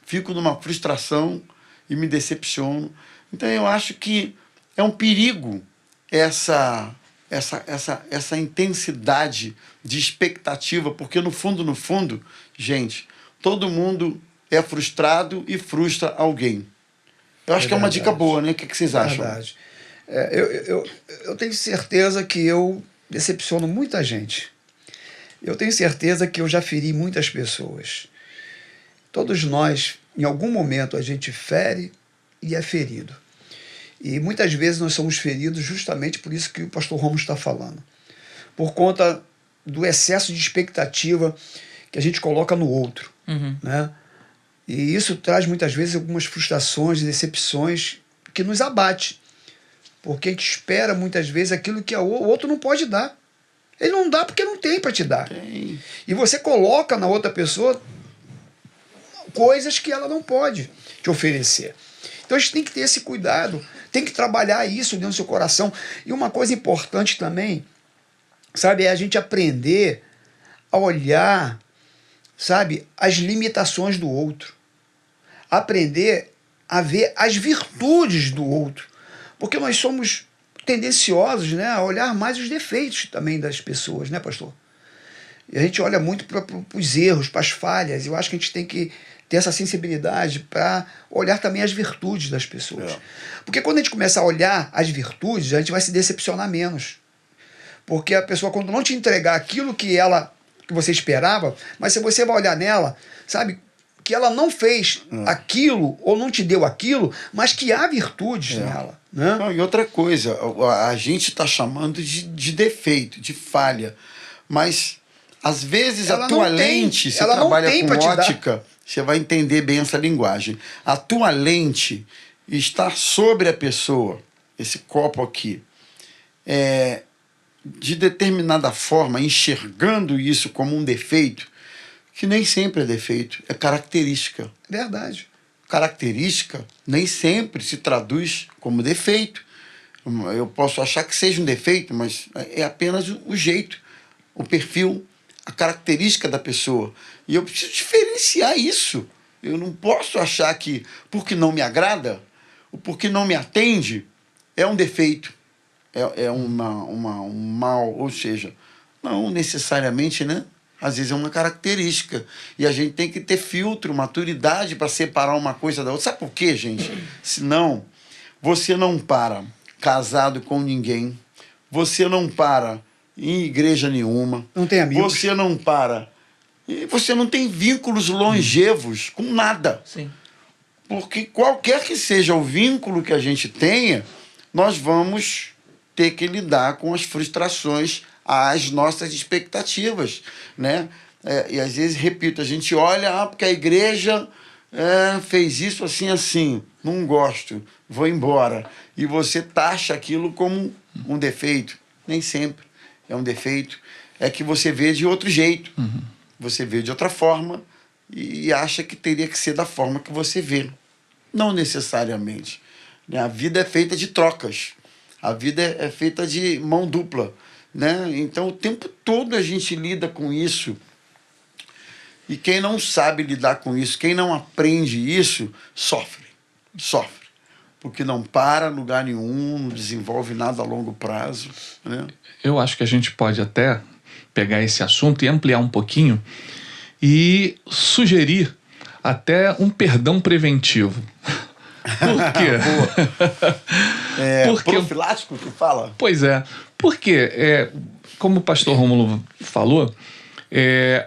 fico numa frustração e me decepciono. Então eu acho que é um perigo essa intensidade de expectativa, porque no fundo, gente, todo mundo é frustrado e frustra alguém. Eu acho que é uma dica boa, né? O que vocês acham? Verdade. Eu tenho certeza que eu decepciono muita gente. Eu tenho certeza que eu já feri muitas pessoas. Todos nós, em algum momento, a gente fere e é ferido. E muitas vezes nós somos feridos justamente por isso que o pastor Romulo está falando. Por conta do excesso de expectativa que a gente coloca no outro. Né? E isso traz muitas vezes algumas frustrações e decepções que nos abate. Porque a gente espera muitas vezes aquilo que o outro não pode dar. Ele não dá porque não tem para te dar. Tem. E você coloca na outra pessoa coisas que ela não pode te oferecer. Então a gente tem que ter esse cuidado, tem que trabalhar isso dentro do seu coração. E uma coisa importante também, sabe, é a gente aprender a olhar, sabe, as limitações do outro. Aprender a ver as virtudes do outro. Porque nós somos tendenciosos, né, a olhar mais os defeitos também das pessoas, né, pastor? E a gente olha muito para os erros, para as falhas. Eu acho que a gente tem que ter essa sensibilidade para olhar também as virtudes das pessoas. Porque quando a gente começa a olhar as virtudes, a gente vai se decepcionar menos. Porque a pessoa, quando não te entregar aquilo que você esperava, mas se você vai olhar nela, sabe, que ela não fez aquilo ou não te deu aquilo, mas que há virtudes nela. Né? Não, e outra coisa, a gente está chamando de defeito, de falha, mas às vezes Ela a tua não tem, lente, você ela não trabalha tem com pra te dar. ótica, você vai entender bem essa linguagem. A tua lente está sobre a pessoa, esse copo aqui, de determinada forma, enxergando isso como um defeito, que nem sempre é defeito, é característica. Verdade. Característica nem sempre se traduz como defeito. Eu posso achar que seja um defeito, mas é apenas o jeito, o perfil, a característica da pessoa. E eu preciso diferenciar isso. Eu não posso achar que porque não me agrada, ou porque não me atende, é um defeito, é um mal, ou seja, não necessariamente, né? Às vezes é uma característica. E a gente tem que ter filtro, maturidade para separar uma coisa da outra. Sabe por quê, gente? Senão, você não para casado com ninguém, você não para em igreja nenhuma, Não tem amigos. você não para, e você não tem vínculos longevos com nada. Sim. Porque qualquer que seja o vínculo que a gente tenha, nós vamos ter que lidar com as frustrações, as nossas expectativas, né? E às vezes, repito, a gente olha, porque a igreja fez isso assim, assim, não gosto, vou embora. E você taxa aquilo como um defeito. Nem sempre é um defeito. É que você vê de outro jeito. Você vê de outra forma e acha que teria que ser da forma que você vê. Não necessariamente. A vida é feita de trocas. A vida é feita de mão dupla. Né? Então, o tempo todo a gente lida com isso. E quem não sabe lidar com isso, quem não aprende isso, sofre. Sofre. Porque não para em lugar nenhum, não desenvolve nada a longo prazo. Né? Eu acho que a gente pode até pegar esse assunto e ampliar um pouquinho e sugerir até um perdão preventivo. Por quê? Porque profilático que fala? Pois é. Porque, como o pastor Rômulo falou,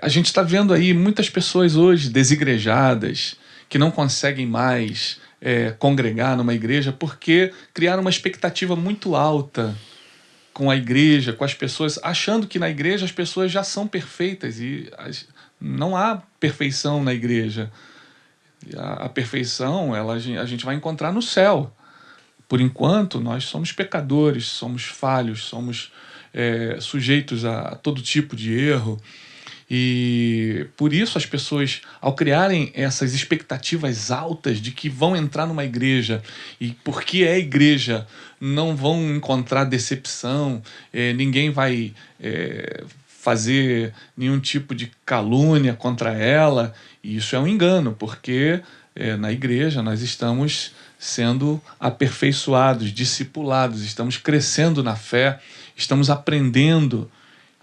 a gente está vendo aí muitas pessoas hoje desigrejadas que não conseguem mais congregar numa igreja porque criaram uma expectativa muito alta com a igreja, com as pessoas, achando que na igreja as pessoas já são perfeitas e não há perfeição na igreja. A perfeição a gente vai encontrar no céu. Por enquanto, nós somos pecadores, somos falhos, somos sujeitos a todo tipo de erro. E por isso as pessoas, ao criarem essas expectativas altas de que vão entrar numa igreja e porque é igreja não vão encontrar decepção, ninguém vai fazer nenhum tipo de calúnia contra ela. E isso é um engano, porque na igreja nós estamos sendo aperfeiçoados, discipulados, estamos crescendo na fé, estamos aprendendo.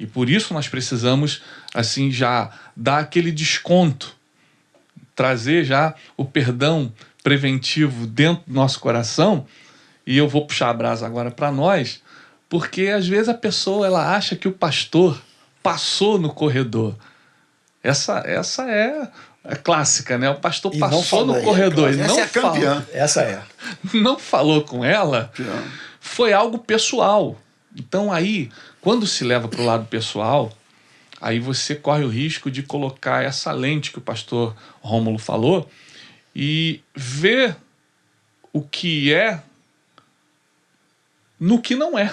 E por isso nós precisamos, assim, já dar aquele desconto, trazer já o perdão preventivo dentro do nosso coração. E eu vou puxar a brasa agora para nós, porque às vezes a pessoa ela acha que o pastor passou no corredor. Essa é clássica, né? O pastor passou no corredor e não é campeã. não falou com ela. Foi algo pessoal. Então aí, quando se leva para o lado pessoal, aí você corre o risco de colocar essa lente que o pastor Rômulo falou e ver o que é no que não é.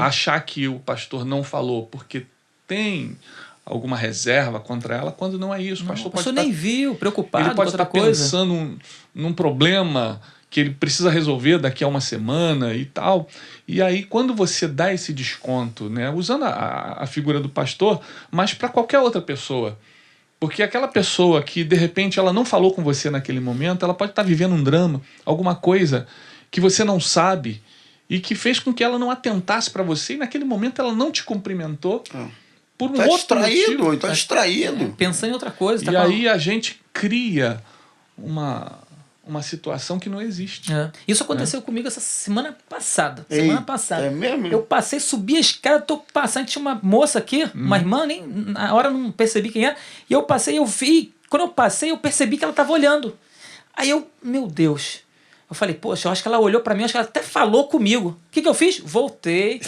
Achar que o pastor não falou porque tem alguma reserva contra ela, quando não é isso. O pastor nem viu, preocupado ele pode com outra estar coisa. pensando num problema que ele precisa resolver daqui a uma semana e tal. E aí, quando você dá esse desconto, né, usando a figura do pastor, mas para qualquer outra pessoa, porque aquela pessoa que, de repente, ela não falou com você naquele momento, ela pode estar vivendo um drama, alguma coisa que você não sabe e que fez com que ela não atentasse para você e naquele momento ela não te cumprimentou por um outro motivo. Está distraído. Pensando em outra coisa. E aí a gente cria uma situação que não existe. Isso aconteceu comigo essa semana passada. É mesmo? Eu passei, subi a escada, tô passando, tinha uma moça aqui, uma irmã, nem na hora eu não percebi quem era, e eu passei, eu vi, quando eu passei, eu percebi que ela estava olhando. Aí eu, meu Deus, eu falei, poxa, eu acho que ela olhou para mim, acho que ela até falou comigo. O que eu fiz? Voltei.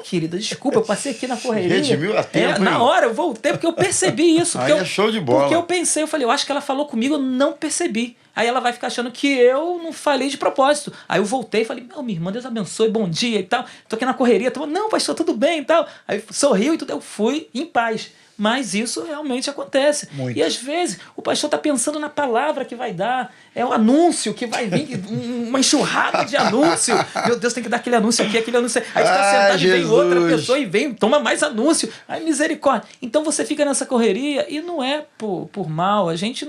Querida, desculpa, eu passei aqui na correria. Redimiu a tempo, na hora, eu voltei porque eu percebi isso. Aí é show de bola. Porque eu pensei, eu falei, eu acho que ela falou comigo, eu não percebi. Aí ela vai ficar achando que eu não falei de propósito. Aí eu voltei e falei, minha irmã, Deus abençoe, bom dia e tal. Tô aqui na correria. Não, pastor, tudo bem e tal. Aí sorriu e tudo, eu fui em paz. Mas isso realmente acontece. Muito. E às vezes o pastor está pensando na palavra que vai dar, é o anúncio que vai vir, uma enxurrada de anúncio. Meu Deus, tem que dar aquele anúncio aqui, aquele anúncio. Aí você está sentado e vem outra pessoa e vem, toma mais anúncio. Ai, misericórdia. Então você fica nessa correria e não é por mal. A gente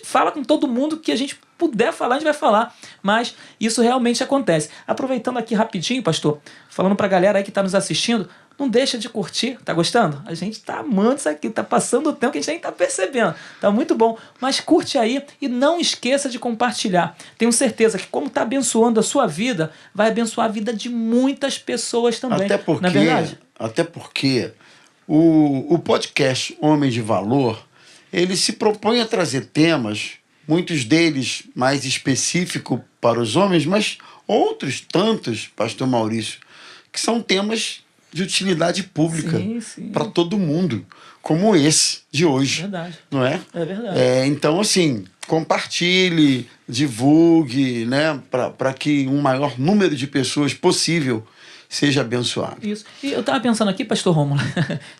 fala com todo mundo que a gente puder falar, a gente vai falar. Mas isso realmente acontece. Aproveitando aqui rapidinho, pastor, falando para a galera aí que está nos assistindo, não deixa de curtir, tá gostando? A gente tá amando isso aqui, tá passando o tempo que a gente nem tá percebendo. Tá muito bom. Mas curte aí e não esqueça de compartilhar. Tenho certeza que como tá abençoando a sua vida, vai abençoar a vida de muitas pessoas também. Não é verdade? Até porque o podcast Homem de Valor, ele se propõe a trazer temas, muitos deles mais específicos para os homens, mas outros tantos, pastor Maurício, que são temas de utilidade pública para todo mundo, como esse de hoje. Verdade. Não é? É verdade. Então, assim, compartilhe, divulgue, né, para que um maior número de pessoas possível seja abençoado. Isso. E eu estava pensando aqui, pastor Rômulo,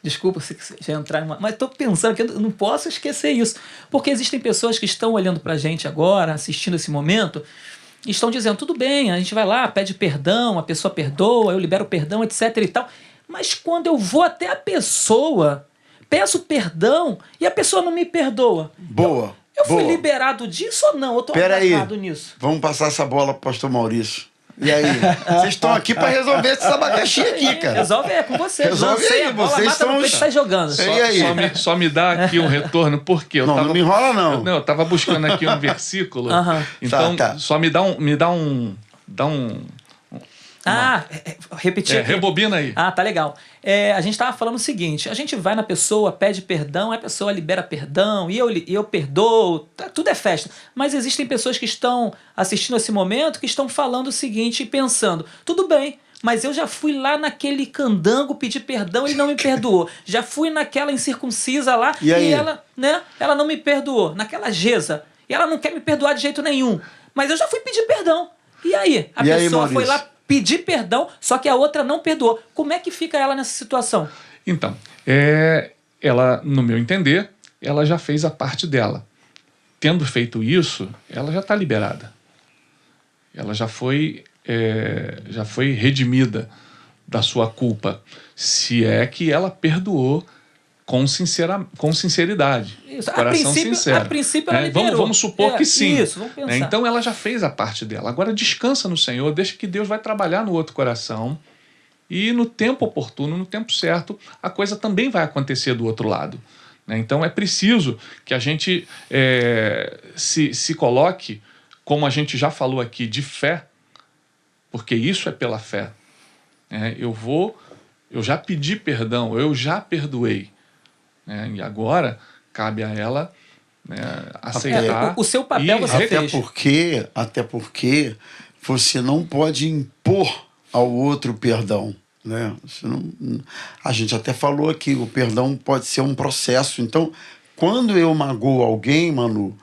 desculpa se já entrar em uma... Mas estou pensando que eu não posso esquecer isso, porque existem pessoas que estão olhando para a gente agora, assistindo esse momento, e estão dizendo, tudo bem, a gente vai lá, pede perdão, a pessoa perdoa, eu libero perdão, etc e tal. Mas quando eu vou até a pessoa, peço perdão e a pessoa não me perdoa. Boa. Eu fui liberado disso ou não? Eu estou agarrado nisso. Vamos passar essa bola para o pastor Maurício. E aí? Vocês estão aqui para resolver esse abacaxi aqui, cara. Resolve com você. Resolve aí, a bola, vocês mata no peito e sai jogando. E aí? Só me dá aqui um retorno, porque eu não me enrola, não. Eu tava buscando aqui um versículo. Então, só me dá um. Repetir. Rebobina aí. Tá legal. A gente estava falando o seguinte: a gente vai na pessoa, pede perdão, a pessoa libera perdão, e eu perdoo, tudo é festa. Mas existem pessoas que estão assistindo esse momento que estão falando o seguinte e pensando: tudo bem, mas eu já fui lá naquele candango pedir perdão, ele não me perdoou. Já fui naquela incircuncisa lá E aí? ela, né, ela não me perdoou. Naquela Gesa, e ela não quer me perdoar de jeito nenhum. Mas eu já fui pedir perdão. E aí? A pessoa foi lá pedir perdão, só que a outra não perdoou. Como é que fica ela nessa situação? Então, ela, no meu entender, ela já fez a parte dela. Tendo feito isso, ela já está liberada. Ela já foi redimida da sua culpa, se é que ela perdoou com sinceridade, Isso. coração sincero. A princípio ela liberou. Vamos supor que sim. Isso, vamos pensar. Então ela já fez a parte dela. Agora descansa no Senhor, deixa que Deus vai trabalhar no outro coração e no tempo oportuno, no tempo certo, a coisa também vai acontecer do outro lado. Então é preciso que a gente se coloque, como a gente já falou aqui, de fé, porque isso é pela fé. Eu já pedi perdão, eu já perdoei. E agora cabe a ela aceitar. O seu papel você fez. Até porque você não pode impor ao outro perdão. A gente até falou aqui, o perdão pode ser um processo. Então, quando eu magoo alguém, Manu,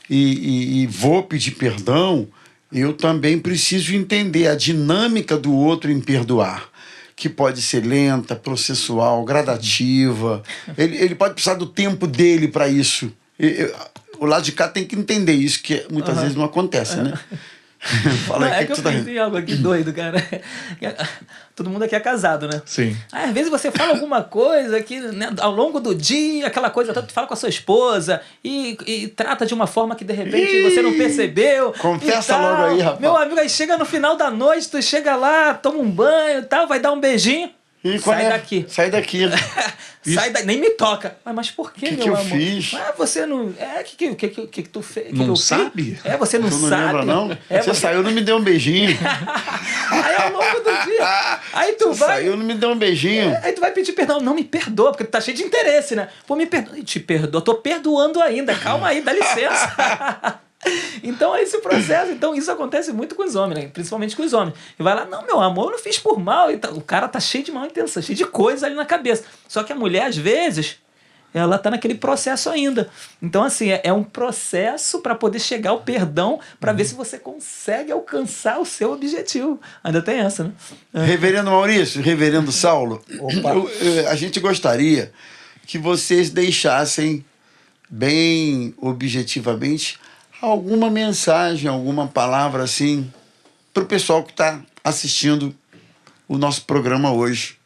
e vou pedir perdão, eu também preciso entender a dinâmica do outro em perdoar, que pode ser lenta, processual, gradativa. Ele pode precisar do tempo dele para isso. O lado de cá tem que entender isso, que muitas vezes não acontece, né? Fala aí, que eu pensei algo aqui doido, cara. Todo mundo aqui é casado, né? Sim. Às vezes você fala alguma coisa que, né, ao longo do dia, aquela coisa, tu fala com a sua esposa e trata de uma forma que de repente você não percebeu. Confessa logo aí, rapaz. Meu amigo, aí chega no final da noite, tu chega lá, toma um banho e tal, vai dar um beijinho. Sai daqui. Sai daqui. Nem me toca. Mas por que, meu que eu amor? fiz? Você não... que tu fez? Não sabe? Você não sabe. Lembra, não? Você saiu e não me deu um beijinho. Aí ao longo do dia... Aí tu vai... Saiu e não me deu um beijinho. Aí tu vai pedir perdão. Não, me perdoa, porque tu tá cheio de interesse, né? Pô, me perdoa. Te perdoa. Tô perdoando ainda. Calma aí, dá licença. Então é esse processo. Então isso acontece muito com os homens, né? Principalmente com os homens. E vai lá, não, meu amor, eu não fiz por mal. O cara tá cheio de mal intenção, cheio de coisa ali na cabeça. Só que a mulher, às vezes, ela tá naquele processo ainda. Então, assim, é um processo para poder chegar ao perdão, para ver se você consegue alcançar o seu objetivo. Ainda tem essa, né? Reverendo Maurício, Reverendo Saulo, a gente gostaria que vocês deixassem bem objetivamente alguma mensagem, alguma palavra assim para o pessoal que está assistindo o nosso programa hoje.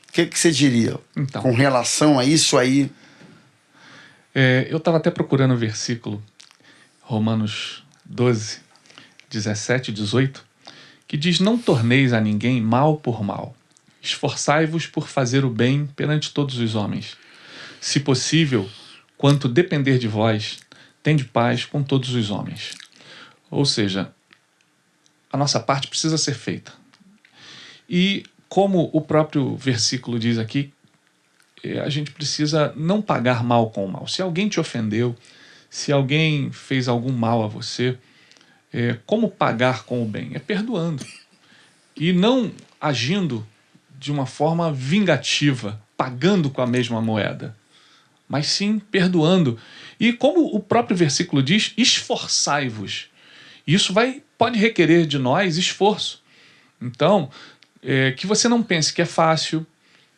O que você diria com relação a isso aí? Eu estava até procurando o versículo, Romanos 12, 17 e 18, que diz: não torneis a ninguém mal por mal. Esforçai-vos por fazer o bem perante todos os homens. Se possível, quanto depender de vós, tende paz com todos os homens. Ou seja, a nossa parte precisa ser feita. E como o próprio versículo diz aqui, a gente precisa não pagar mal com o mal. Se alguém te ofendeu, se alguém fez algum mal a você, como pagar com o bem? É perdoando. E não agindo de uma forma vingativa, pagando com a mesma moeda, mas sim perdoando. E como o próprio versículo diz, esforçai-vos. Isso pode requerer de nós esforço. Então, que você não pense que é fácil,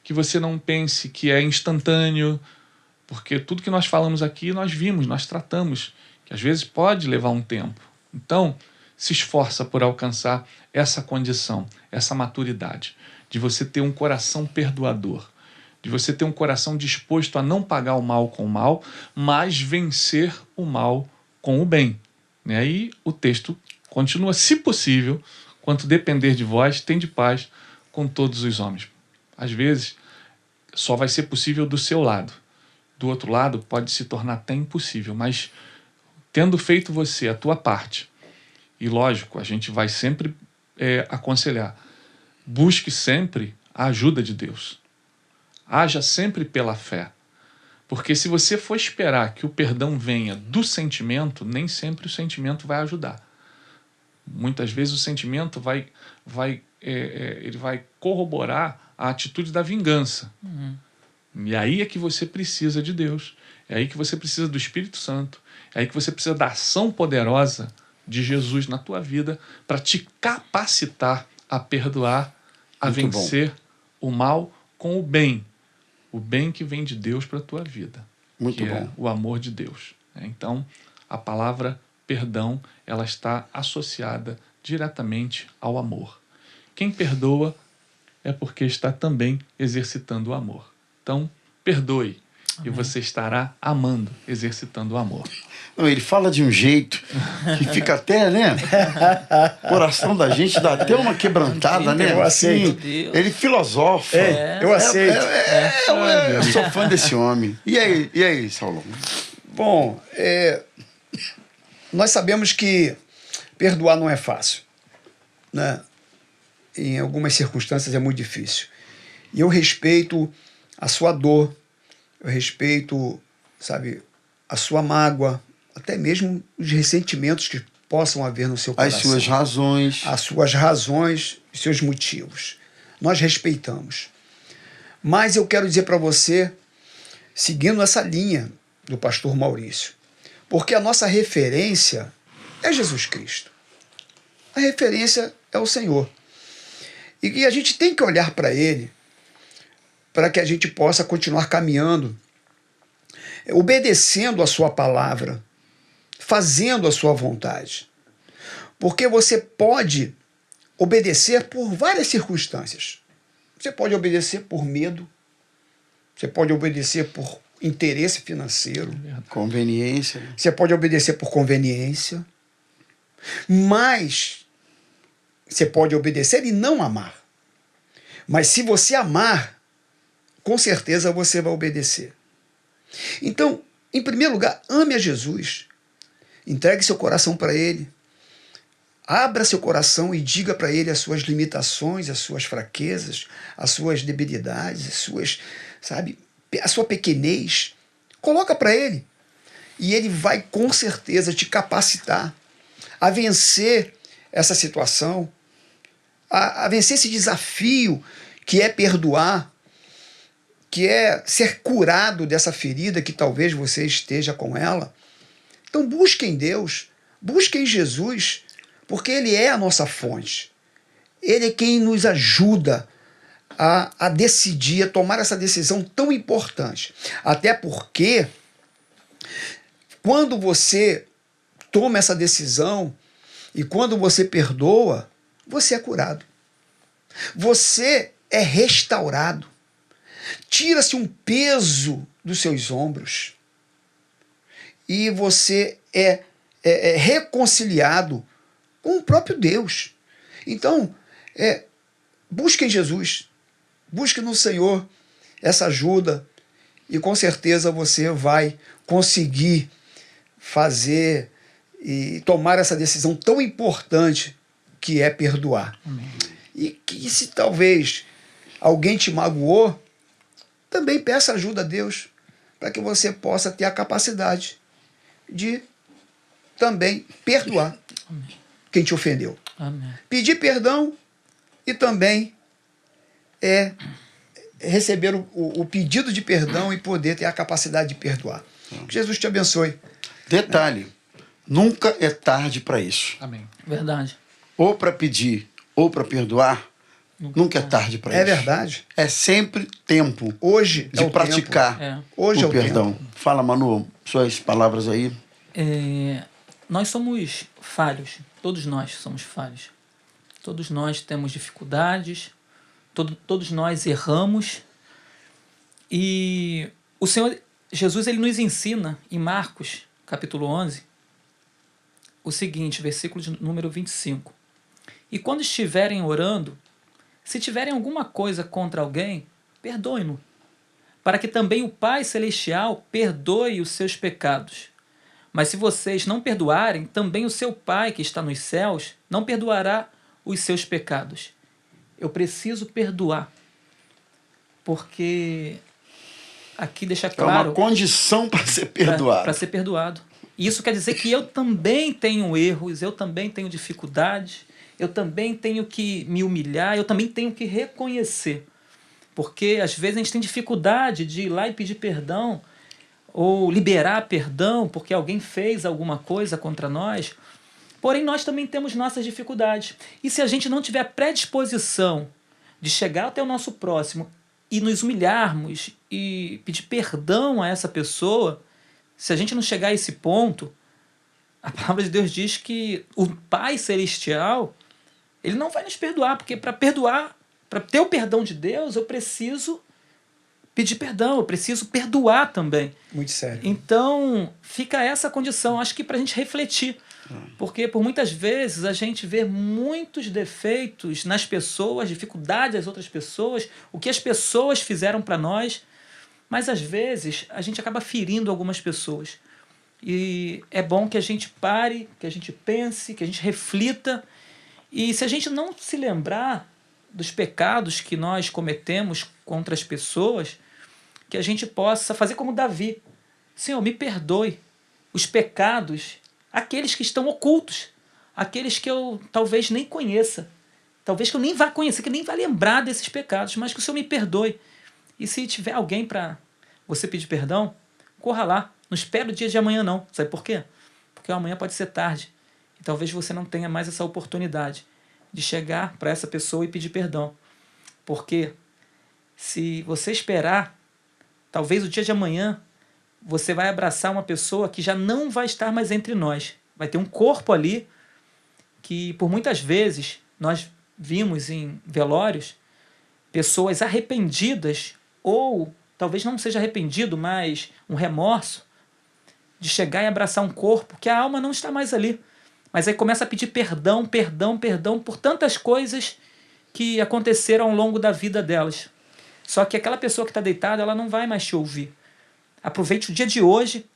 que você não pense que é instantâneo, porque tudo que nós falamos aqui, nós vimos, nós tratamos, que às vezes pode levar um tempo. Então, se esforça por alcançar essa condição, essa maturidade, de você ter um coração perdoador, de você ter um coração disposto a não pagar o mal com o mal, mas vencer o mal com o bem. E aí o texto continua: se possível, quanto depender de vós, tende paz com todos os homens. Às vezes, só vai ser possível do seu lado. Do outro lado, pode se tornar até impossível, mas tendo feito você a tua parte, e lógico, a gente vai sempre aconselhar, busque sempre a ajuda de Deus. Haja sempre pela fé. Porque se você for esperar que o perdão venha do sentimento, nem sempre o sentimento vai ajudar. Muitas vezes o sentimento vai ele vai corroborar a atitude da vingança. E aí é que você precisa de Deus. É aí que você precisa do Espírito Santo. É aí que você precisa da ação poderosa de Jesus na tua vida para te capacitar a perdoar, a Muito vencer o mal com o bem. O bem que vem de Deus para a tua vida. Muito que bom. é o amor de Deus. Então, a palavra perdão, ela está associada diretamente ao amor. Quem perdoa é porque está também exercitando o amor. Então, perdoe. Amém. E você estará amando, exercitando o amor. Não, ele fala de um jeito que fica até, né? O coração da gente dá até uma quebrantada, né? Eu aceito. Ele filosofa. Eu aceito. Eu sou fã desse homem. E aí, Saulão? Bom, nós sabemos que perdoar não é fácil, né? Em algumas circunstâncias é muito difícil. E eu respeito a sua dor, eu respeito, sabe, a sua mágoa, até mesmo os ressentimentos que possam haver no seu coração. As suas razões. As suas razões e seus motivos. Nós respeitamos. Mas eu quero dizer para você, seguindo essa linha do pastor Maurício, porque a nossa referência é Jesus Cristo. A referência é o Senhor. E a gente tem que olhar para Ele para que a gente possa continuar caminhando, obedecendo a sua palavra, fazendo a sua vontade. Porque você pode obedecer por várias circunstâncias. Você pode obedecer por medo, você pode obedecer por interesse financeiro, conveniência. Você pode obedecer por conveniência, mas você pode obedecer e não amar. Mas se você amar, com certeza você vai obedecer. Então, em primeiro lugar, ame a Jesus. Entregue seu coração para Ele. Abra seu coração e diga para Ele as suas limitações, as suas fraquezas, as suas debilidades, as suas, sabe, a sua pequenez. Coloca para Ele. E Ele vai com certeza te capacitar a vencer essa situação, a vencer esse desafio que é perdoar, que é ser curado dessa ferida que talvez você esteja com ela. Então busque em Deus, busque em Jesus, porque Ele é a nossa fonte. Ele é quem nos ajuda a decidir, a tomar essa decisão tão importante. Até porque, quando você toma essa decisão e quando você perdoa, você é curado. Você é restaurado. Tira-se um peso dos seus ombros e você é reconciliado com o próprio Deus. Então, busque em Jesus, busque no Senhor essa ajuda e com certeza você vai conseguir fazer e tomar essa decisão tão importante que é perdoar. Amém. E que se talvez alguém te magoou, também peça ajuda a Deus para que você possa ter a capacidade de também perdoar quem te ofendeu. Amém. Pedir perdão e também receber o pedido de perdão e poder ter a capacidade de perdoar. Que Jesus te abençoe. Detalhe, nunca é tarde para isso. Amém. Verdade. Ou para pedir, ou para perdoar, nunca é tarde para isso. É verdade. É sempre tempo Hoje de é o praticar tempo. Hoje é o o perdão. tempo. Fala, Manu, suas palavras aí. Nós somos falhos. Todos nós somos falhos. Todos nós temos dificuldades. Todos nós erramos. E o Senhor Jesus, ele nos ensina em Marcos, capítulo 11, o seguinte, versículo de número 25. E quando estiverem orando, se tiverem alguma coisa contra alguém, perdoem-no, para que também o Pai Celestial perdoe os seus pecados. Mas se vocês não perdoarem, também o seu Pai que está nos céus não perdoará os seus pecados. Eu preciso perdoar, porque aqui deixa claro... É uma condição para ser perdoado. Para ser perdoado. E isso quer dizer que eu também tenho erros, eu também tenho dificuldades, eu também tenho que me humilhar, eu também tenho que reconhecer. Porque às vezes a gente tem dificuldade de ir lá e pedir perdão, ou liberar perdão porque alguém fez alguma coisa contra nós. Porém, nós também temos nossas dificuldades. E se a gente não tiver a predisposição de chegar até o nosso próximo e nos humilharmos e pedir perdão a essa pessoa, se a gente não chegar a esse ponto, a palavra de Deus diz que o Pai Celestial, ele não vai nos perdoar, porque para perdoar, para ter o perdão de Deus, eu preciso pedir perdão, eu preciso perdoar também. Muito sério. Então, fica essa condição, acho que para a gente refletir. Porque por muitas vezes a gente vê muitos defeitos nas pessoas, dificuldades das outras pessoas, o que as pessoas fizeram para nós, mas às vezes a gente acaba ferindo algumas pessoas. E é bom que a gente pare, que a gente pense, que a gente reflita. E se a gente não se lembrar dos pecados que nós cometemos contra as pessoas, que a gente possa fazer como Davi. Senhor, me perdoe os pecados, aqueles que estão ocultos, aqueles que eu talvez nem conheça, talvez que eu nem vá conhecer, que eu nem vá lembrar desses pecados, mas que o Senhor me perdoe. E se tiver alguém para você pedir perdão, corra lá. Não espere o dia de amanhã não. Sabe por quê? Porque amanhã pode ser tarde. E talvez você não tenha mais essa oportunidade de chegar para essa pessoa e pedir perdão. Porque se você esperar, talvez o dia de amanhã você vai abraçar uma pessoa que já não vai estar mais entre nós. Vai ter um corpo ali que por muitas vezes nós vimos em velórios pessoas arrependidas, ou talvez não seja arrependido, mas um remorso de chegar e abraçar um corpo que a alma não está mais ali. Mas aí começa a pedir perdão, perdão, perdão por tantas coisas que aconteceram ao longo da vida delas. Só que aquela pessoa que está deitada, ela não vai mais te ouvir. Aproveite o dia de hoje,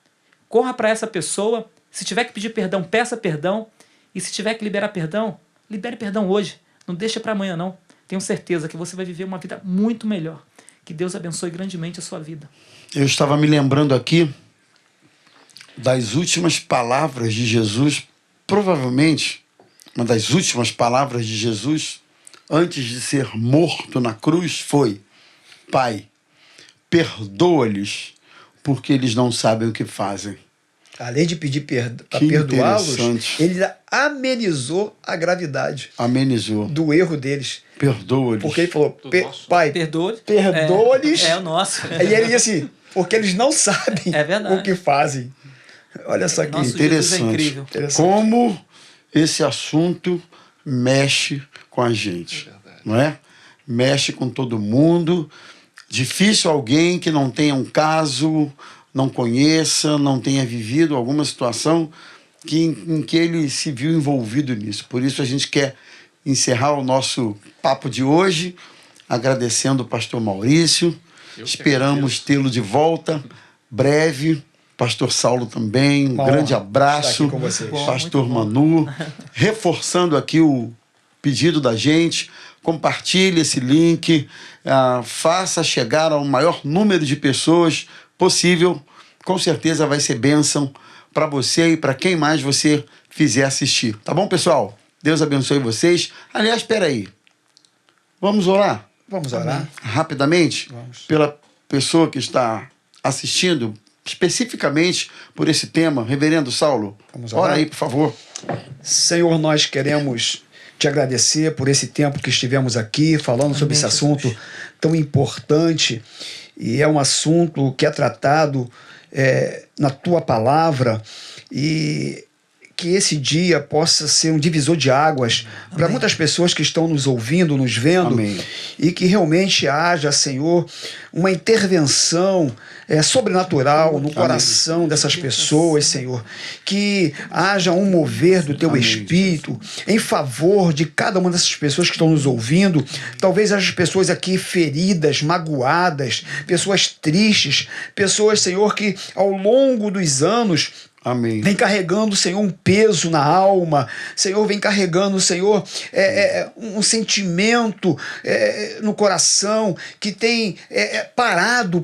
corra para essa pessoa. Se tiver que pedir perdão, peça perdão. E se tiver que liberar perdão, libere perdão hoje. Não deixa para amanhã, não. Tenho certeza que você vai viver uma vida muito melhor. Que Deus abençoe grandemente a sua vida. Eu estava me lembrando aqui das últimas palavras de Jesus, provavelmente uma das últimas palavras de Jesus antes de ser morto na cruz foi: Pai, perdoa-lhes, porque eles não sabem o que fazem. Além de pedir para perdoá-los, ele amenizou a gravidade do erro deles. Perdoa-lhes. Porque ele falou, Pai, perdoa-lhes. É o nosso. E ele disse assim, porque eles não sabem o que fazem. Olha só que interessante. Como esse assunto mexe com a gente, não é? Mexe com todo mundo. Difícil alguém que não tenha um caso, não conheça, não tenha vivido alguma situação em que ele se viu envolvido nisso. Por isso a gente quer encerrar o nosso papo de hoje agradecendo o pastor Maurício. Esperamos tê-lo de volta breve. Pastor Saulo também, um grande abraço. Pastor Manu, reforçando aqui o pedido da gente, compartilhe esse link, faça chegar ao maior número de pessoas possível. Com certeza vai ser bênção para você e para quem mais você fizer assistir. Tá bom, pessoal? Deus abençoe vocês. Aliás, espera aí. Vamos orar? Vamos orar. Rapidamente, pela pessoa que está assistindo, especificamente por esse tema. Reverendo Saulo, ora aí, por favor. Senhor, nós queremos te agradecer por esse tempo que estivemos aqui falando sobre esse assunto tão importante, e é um assunto que é tratado na tua palavra, e que esse dia possa ser um divisor de águas para muitas pessoas que estão nos ouvindo, nos vendo. Amém. E que realmente haja, Senhor, uma intervenção sobrenatural no coração dessas pessoas, Senhor. Que haja um mover do teu Espírito em favor de cada uma dessas pessoas que estão nos ouvindo. Talvez as pessoas aqui feridas, magoadas, pessoas tristes, pessoas, Senhor, que ao longo dos anos Amém. Vem carregando, Senhor, um peso na alma. Senhor, vem carregando, Senhor, um sentimento no coração que tem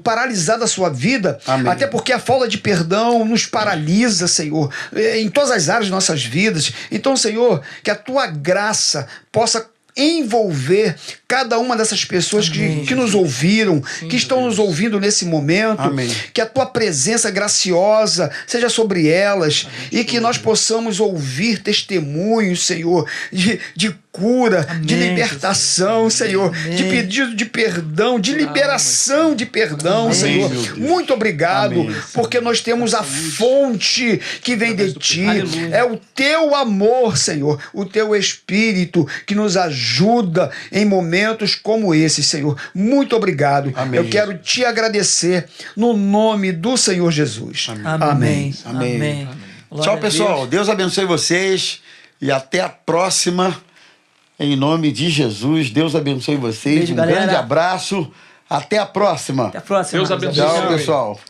paralisado a sua vida. Amém. Até porque a falta de perdão nos paralisa, Senhor, em todas as áreas de nossas vidas. Então, Senhor, que a tua graça possa envolver cada uma dessas pessoas que nos ouviram, que estão nos ouvindo nesse momento. Amém. Que a tua presença graciosa seja sobre elas. Amém. E que nós possamos ouvir testemunhos, Senhor, de cura, amém, de libertação, Senhor, amém, de pedido de perdão, de liberação de perdão, amém, Senhor. Muito obrigado, amém, porque nós temos a fonte que vem de Ti. Aleluia. É o Teu amor, Senhor, o Teu Espírito que nos ajuda em momentos como esse, Senhor. Muito obrigado. Amém. Eu quero Te agradecer no nome do Senhor Jesus. Amém. Amém. Amém. Amém. Tchau, pessoal. Deus abençoe vocês e até a próxima. Em nome de Jesus, Deus abençoe vocês. Beijo, um galera. grande abraço. Até a próxima. Até a próxima. Deus abençoe. Tchau, pessoal.